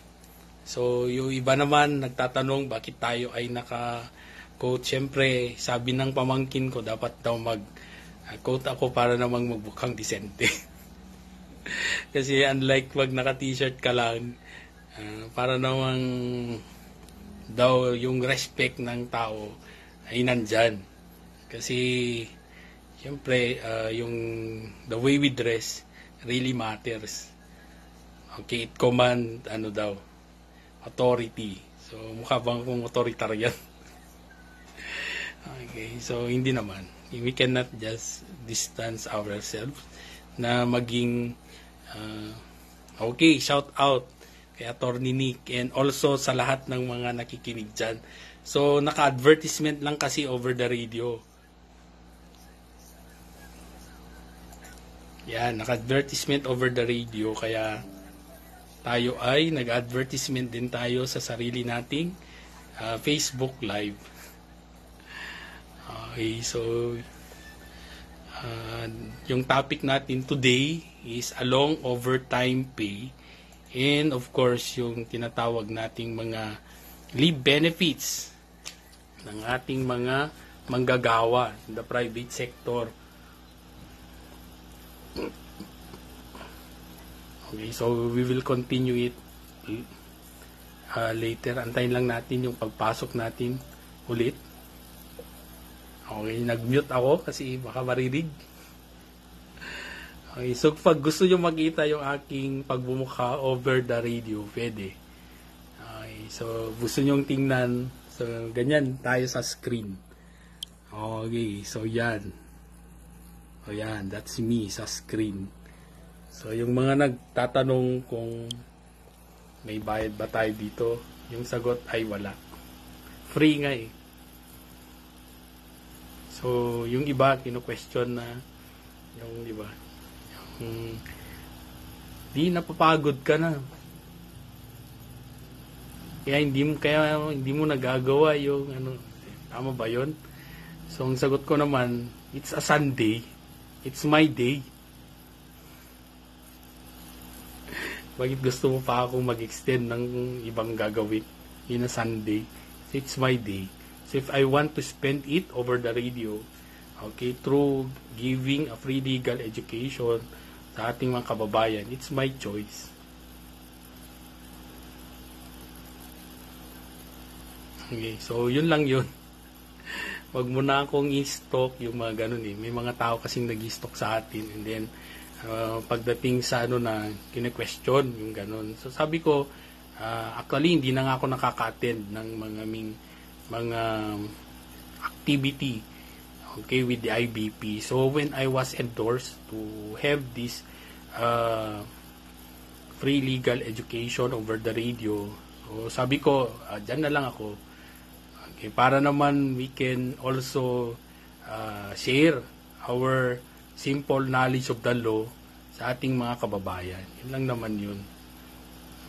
So, yung iba naman nagtatanong bakit tayo ay naka-coat. Siyempre, sabi ng pamangkin ko, dapat daw mag-coat ako para namang magbukhang disente. Kasi unlike wag naka-t-shirt ka lang, para namang daw yung respect ng tao ay nandyan. Kasi, siyempre, yung the way we dress really matters. Okay, it command, authority. So, mukha bang kung authoritarian? Okay, so hindi naman. We cannot just distance ourselves na maging okay, shout out kay Attorney Nick and also sa lahat ng mga nakikinig dyan. So, naka-advertisement lang kasi over the radio. Yan, naka-advertisement over the radio kaya tayo ay nag-advertisement din tayo sa sarili nating Facebook Live. Okay, so yung topic natin today is along overtime pay and of course yung tinatawag nating mga leave benefits ng ating mga manggagawa in the private sector. Okay, so we will continue it later. Antayin lang natin yung pagpasok natin ulit. Okay, nag-mute ako kasi baka marinig. Okay, so pag gusto nyo makita yung aking pagbumukha over the radio, pwede. Okay, so gusto nyo tingnan, so ganyan tayo sa screen. Okay, so yan. O yan, that's me sa screen. So, yung mga nagtatanong kung may bayad ba tayo dito, yung sagot ay wala. Free nga eh. So, yung iba, kino-question na, yung, di ba, yung, di napapagod ka na. Kaya hindi mo nagagawa yung, tama ba yun? So, ang sagot ko naman, it's a Sunday. It's my day. Bakit gusto mo pa akong mag-extend ng ibang gagawin in a Sunday? So it's my day. So if I want to spend it over the radio, okay, through giving a free legal education sa ating mga kababayan, it's my choice. Okay, so yun lang yun. Wag mo na akong i-stock yung mga ganun eh. May mga tao kasing nag-i-stock sa atin and then pagdating sa na kine-question yung ganun. So sabi ko, actually hindi na nga ako nakaka-attend ng mga activity okay with the IBP. So when I was endorsed to have this free legal education over the radio, so sabi ko, dyan na lang ako. Okay, para naman we can also share our simple knowledge of the law sa ating mga kababayan. Yun lang naman yun.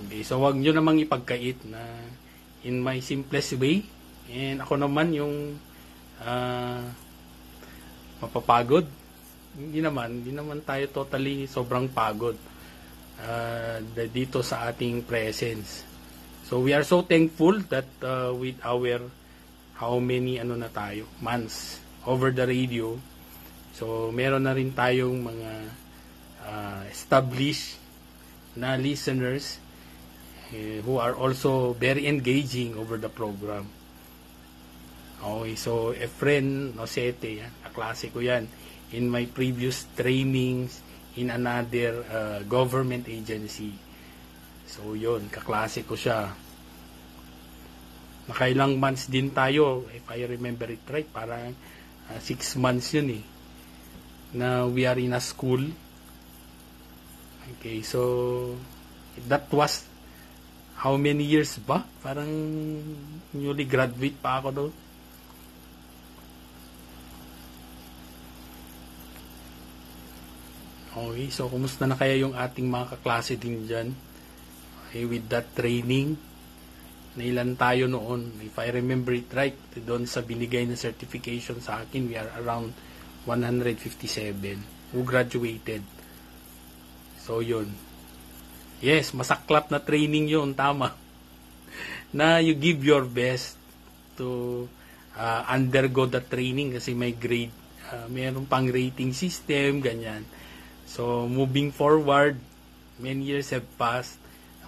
Okay, so wag nyo namang ipagkait na in my simplest way. And ako naman yung mapapagod. Hindi naman tayo totally sobrang pagod dito sa ating presence. So we are so thankful that with our how many na tayo months over the radio. So, meron na rin tayong mga established na listeners who are also very engaging over the program. Okay, so Efren Nocete, yan, kaklase ko yan. In my previous trainings in another government agency. So yun, kaklase ko siya. Nakailang months din tayo, if I remember it right, parang 6 months yun eh, na we are in a school. Okay, so that was how many years ba? Parang newly graduate pa ako doon. Okay, so kumusta na kaya yung ating mga kaklase din dyan? Okay, with that training, nailan tayo noon? If I remember it right, doon sa binigay na certification sa akin, we are around 157 who graduated. So yun. Yes, masaklap na training yun, tama. Na you give your best to undergo the training kasi may grade, mayroon pang rating system, ganyan. So, moving forward, many years have passed.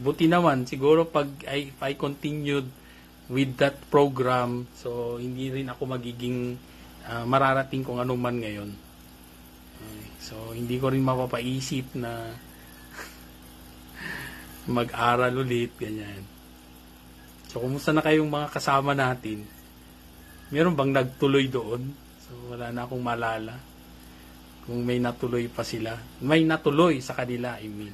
Buti naman, siguro if I continued with that program, so hindi rin ako magiging mararating kung ano man ngayon. So, hindi ko rin mapapaisip na mag-aral ulit, ganyan. So, kumusta na kayong mga kasama natin? Meron bang nagtuloy doon? So, wala na akong malala. Kung may natuloy pa sila. May natuloy sa kanila, I mean.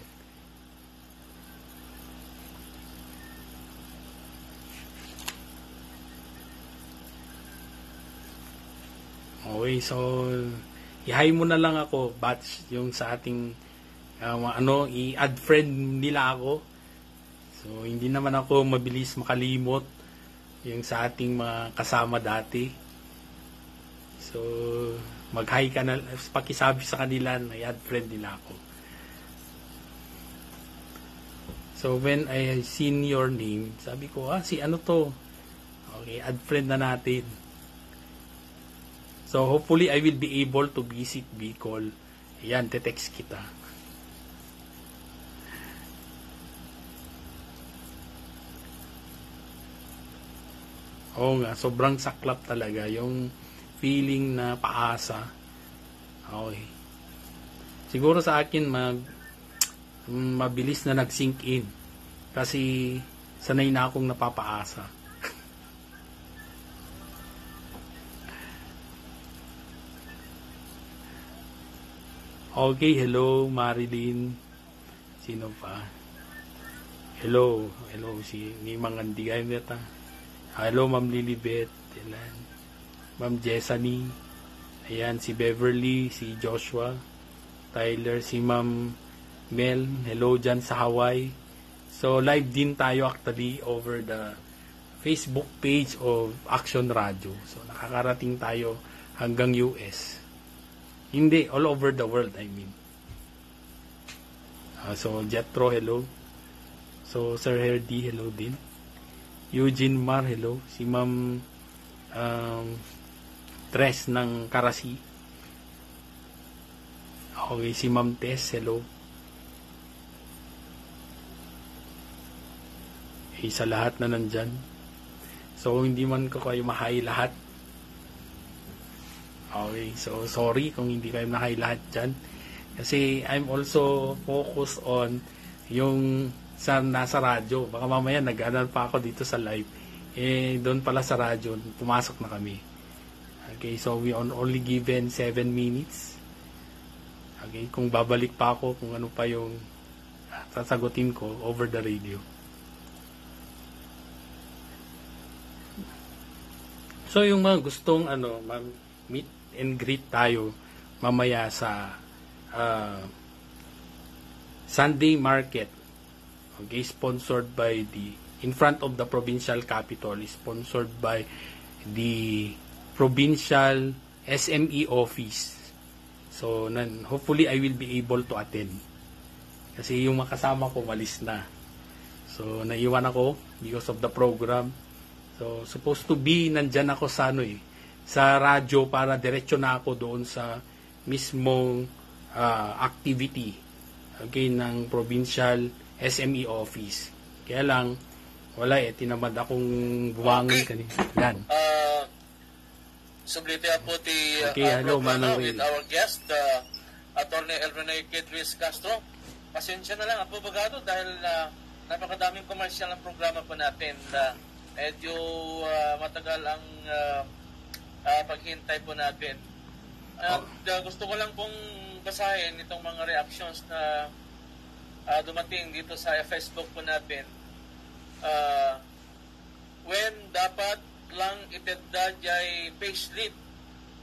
Okay, so i-hi mo na lang ako, batch, yung sa ating i-add friend nila ako. So, hindi naman ako mabilis makalimot yung sa ating mga kasama dati. So, mag-hi ka na, pakisabi sa kanila na i-add friend nila ako. So, when I seen your name, sabi ko, si ano to? Okay, add friend na natin. So, hopefully, I will be able to visit Bicol. Ayan, te-text kita. Oo nga, sobrang saklap talaga yung feeling na paasa. Okay. Siguro sa akin mabilis na nag-sink in kasi sanay na akong napapaasa. Okay, hello Marilyn. Sino pa? Hello si Nimang Andigay neta. Hello Ma'am Lilibet. Ma'am Jessany, ayan, si Beverly, si Joshua, Tyler, si Ma'am Mel, hello dyan sa Hawaii. So, live din tayo actually over the Facebook page of Action Radio. So, nakakarating tayo hanggang US. Hindi, all over the world, I mean. So, Jetro, hello. So, Sir Herdy, hello din. Eugene Mar, hello. Si Ma'am Tres ng Karasi. Okay, si Ma'am Tess, hello. Sa lahat na nandyan. So, hindi man ko kayo mahay lahat. Okay, so sorry kung hindi kayo mahay lahat dyan. Kasi I'm also focused on yung sa nasa radyo. Baka mamaya nag-aral pa ako dito sa live. Doon pala sa radyo, pumasok na kami. Okay, so we are only given 7 minutes. Okay, kung babalik pa ako, kung ano pa yung sasagutin ko over the radio. So, yung mga gustong meet and greet tayo mamaya sa Sunday Market. Okay, sponsored by in front of the provincial capital, sponsored by the provincial SME office. So, hopefully I will be able to attend. Kasi yung makasama ko malis na. So, naiwan ako because of the program. So, supposed to be nandyan ako sa sa radyo para diretso na ako doon sa mismong activity, okay, ng provincial SME office. Kaya lang, wala tinamad akong bumangon kanina. Yan. Sublite po ti hello, programa Manong with our guest, Attorney Elrene Ruiz Castro. Pasensya na lang, abogado, dahil napakadaming komersyal ng programa po natin. Medyo matagal ang paghintay po natin. At gusto ko lang pong basahin itong mga reactions na dumating dito sa Facebook po natin. When dapat lang itedda jay payslip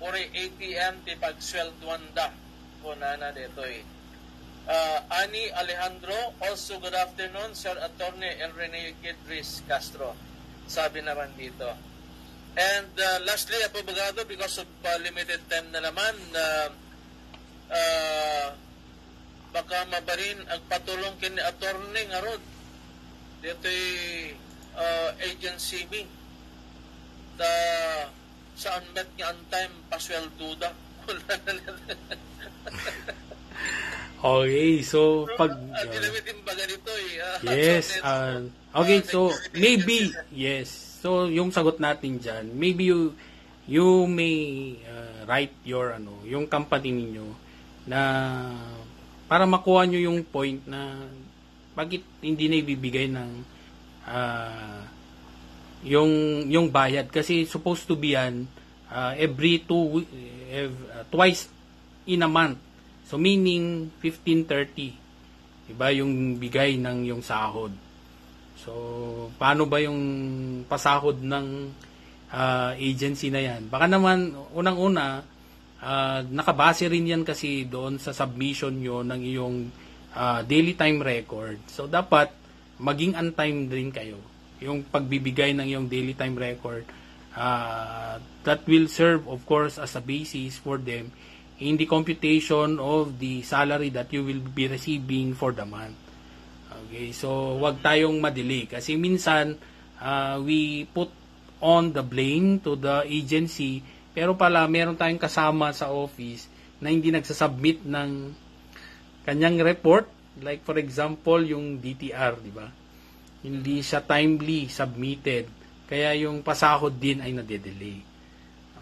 or ATM ti pagswelduan da po na dito Ani Alejandro, also good afternoon, Sir Attorney Elrene Ruiz Castro. Sabi naman dito. And lastly, abogado, because of limited time na naman, baka mabarin ang patulong kini Attorney nga rod. Dito'y agency me. Saan met nga ang time paswelduda. Okay, so pag dinamitin ba ganito yes, okay, so maybe yes. So yung sagot natin diyan, maybe you may write your yung company ninyo na para makuha nyo yung point na bakit hindi na ibibigay ng yung bayad kasi supposed to be yan every twice in a month. So meaning 15:30. Diba yung bigay ng yung sahod. So paano ba yung pasahod ng agency na yan? Baka naman unang-una nakabase rin yan kasi doon sa submission nyo ng iyong daily time record. So dapat maging on time din kayo. Yung pagbibigay ng iyong daily time record that will serve of course as a basis for them in the computation of the salary that you will be receiving for the month. Okay, so wag tayong madelay kasi minsan we put on the blame to the agency pero pala meron tayong kasama sa office na hindi nagsasubmit ng kanyang report, like for example yung DTR, di ba? Hindi siya timely submitted kaya yung pasahod din ay nade-delay.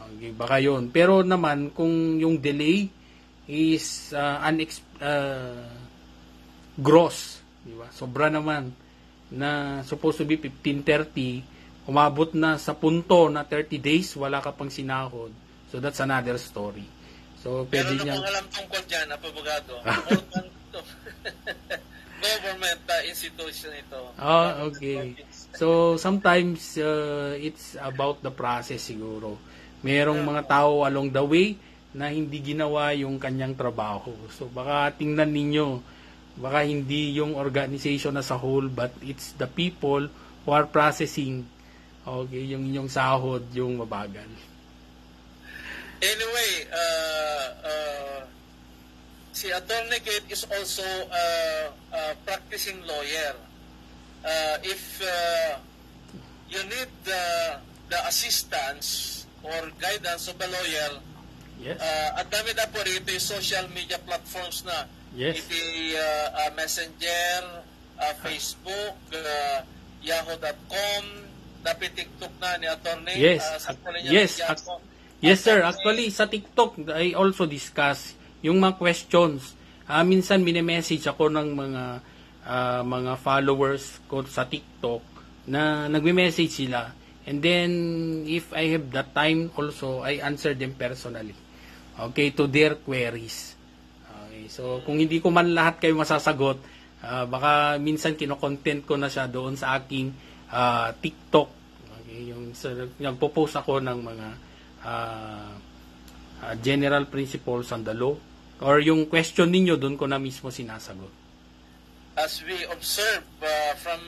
Okay, baka yun. Pero naman, kung yung delay is gross, di ba? Sobra naman na supposed to be 15:30, umabot na sa punto na 30 days, wala ka pang sinahod. So that's another story. So pwede niya. Pero ano alam tungkol dyan, abogado? Government institution ito. Oh, okay. So sometimes it's about the process siguro. Merong mga tao along the way na hindi ginawa yung kanyang trabaho. So baka tingnan ninyo, baka hindi yung organization as a whole, but it's the people who are processing yung inyong sahod, yung mabagal. Anyway, si Attorney Kate is also a practicing lawyer. If you need the assistance or guidance of a lawyer, yes. At dami na po rito yung social media platforms na. Yes. Iti Messenger, Facebook, Yahoo.com, dapat TikTok na ni Attorney. Yes. Yes, sir. Actually, sa TikTok, I also discuss yung mga questions. Minsan, mini-message ako ng mga followers ko sa TikTok na nagme-message sila. And then, if I have that time also, I answer them personally. Okay, to their queries. Okay, so, kung hindi ko man lahat kayo masasagot, baka minsan kino-content ko na siya doon sa aking TikTok. Okay, yung nagpo-post ako ng mga general principles on the law. Or yung question ninyo, doon ko na mismo sinasagot. As we observe from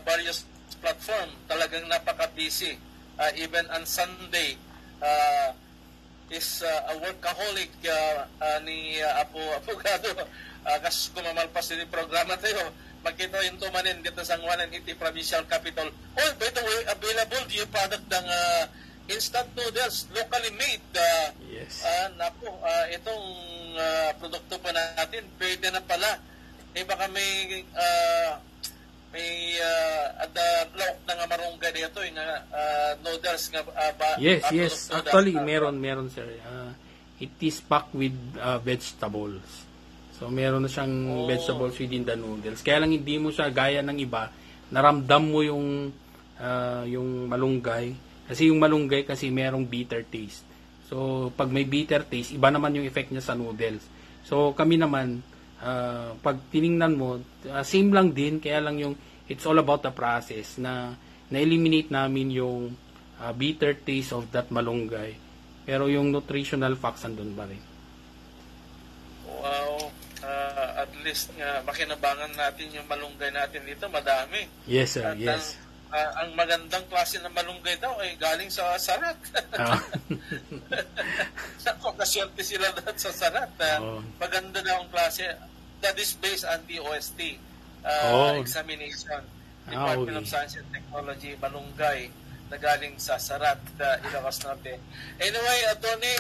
various platform, talagang napaka-busy. Even on Sunday, is a workaholic ni Abogado. Kasi kumamalpas din yung programa tayo. Magkita yung tumanin dito sa 180 Provincial Capital. Oh, by the way, available yung product ng instant noodles, locally made. Yes. Itong produkto pa natin, pwede na pala. Baka may may at laok na nga marunggay dito nga noodles nga Yes, apple yes. of noodles. Actually, meron sir. It is packed with vegetables. So, meron na siyang vegetables within the noodles. Kaya lang hindi mo siya gaya ng iba, naramdam mo yung malunggay. Kasi yung malunggay kasi merong bitter taste. So, pag may bitter taste, iba naman yung effect niya sa noodles. So, kami naman, pag tiningnan mo, same lang din, kaya lang yung, it's all about the process na na-eliminate namin yung bitter taste of that malunggay. Pero yung nutritional facts andun pa rin. Wow. At least nga makinabangan natin yung malunggay natin dito, madami. Yes, sir. At Yes. ang magandang klase ng malunggay daw ay galing sa Sarat. Nakakasyente sila doon sa Sarat. Maganda daw ang klase. That is based on the OST examination. Department of Science and Technology, malunggay na galing sa Sarat, Ilocos Norte. Anyway, Atty.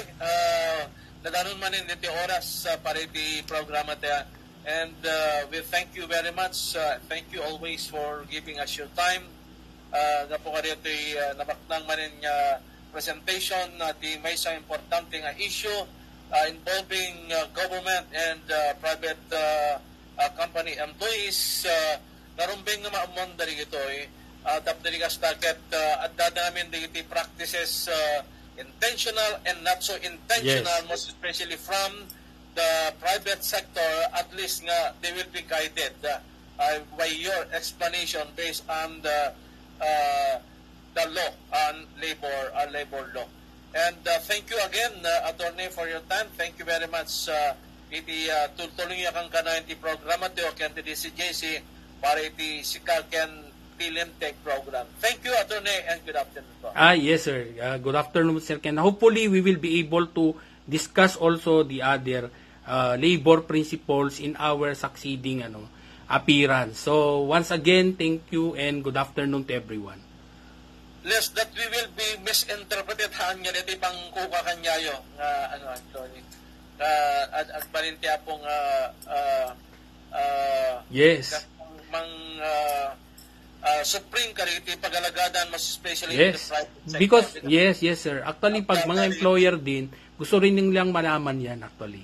Nadanon man dito oras para iti programa tayo. And we thank you very much. Thank you always for giving us your time. Na po ka dito namaknang man presentation na di may sa importante nga issue involving government and private company employees. Narumbing nga maamon dari ito tapos ka staket at dadamin di practices intentional and not so intentional, yes. Most especially from the private sector, at least nga they will be guided by your explanation based on the law on labor law. And thank you again, Attorney, for your time. Thank you very much. Iti tuloy kang kanang iti programa ti o kaya ti CJC para iti sikal ken Tech program. Thank you, Attorney, and good afternoon po. Yes, sir. Good afternoon, Sir Ken. Hopefully, we will be able to discuss also the other labor principles in our succeeding appearance. So, once again, thank you and good afternoon to everyone. Lest that we will be misinterpreted haan nga iti pang kuka kanyayo Attorney. At parintiya pong yes. Supreme kariti pagalagadan mas especially yes. in the private sector. Because yes sir. Actually pag mga employer din, gusto rin nilang malaman yan actually.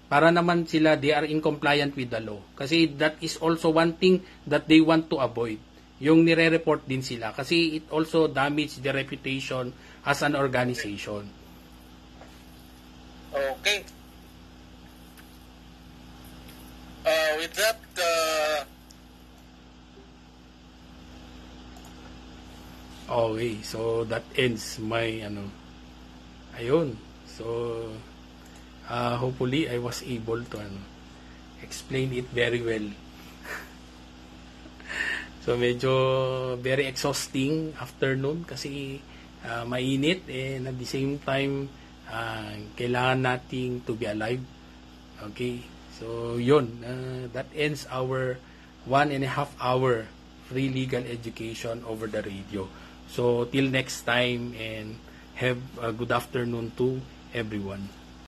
Para naman sila they are in compliant with the law. Kasi that is also one thing that they want to avoid. Yung nire-report din sila kasi it also damage the reputation as an organization. Okay. With that okay, so that ends my ayun. So hopefully I was able to explain it very well. So medyo very exhausting afternoon kasi mainit and at the same time kailangan nating to be alive. Okay, so yun, that ends our 1.5 hour free legal education over the radio. So, till next time and have a good afternoon to everyone.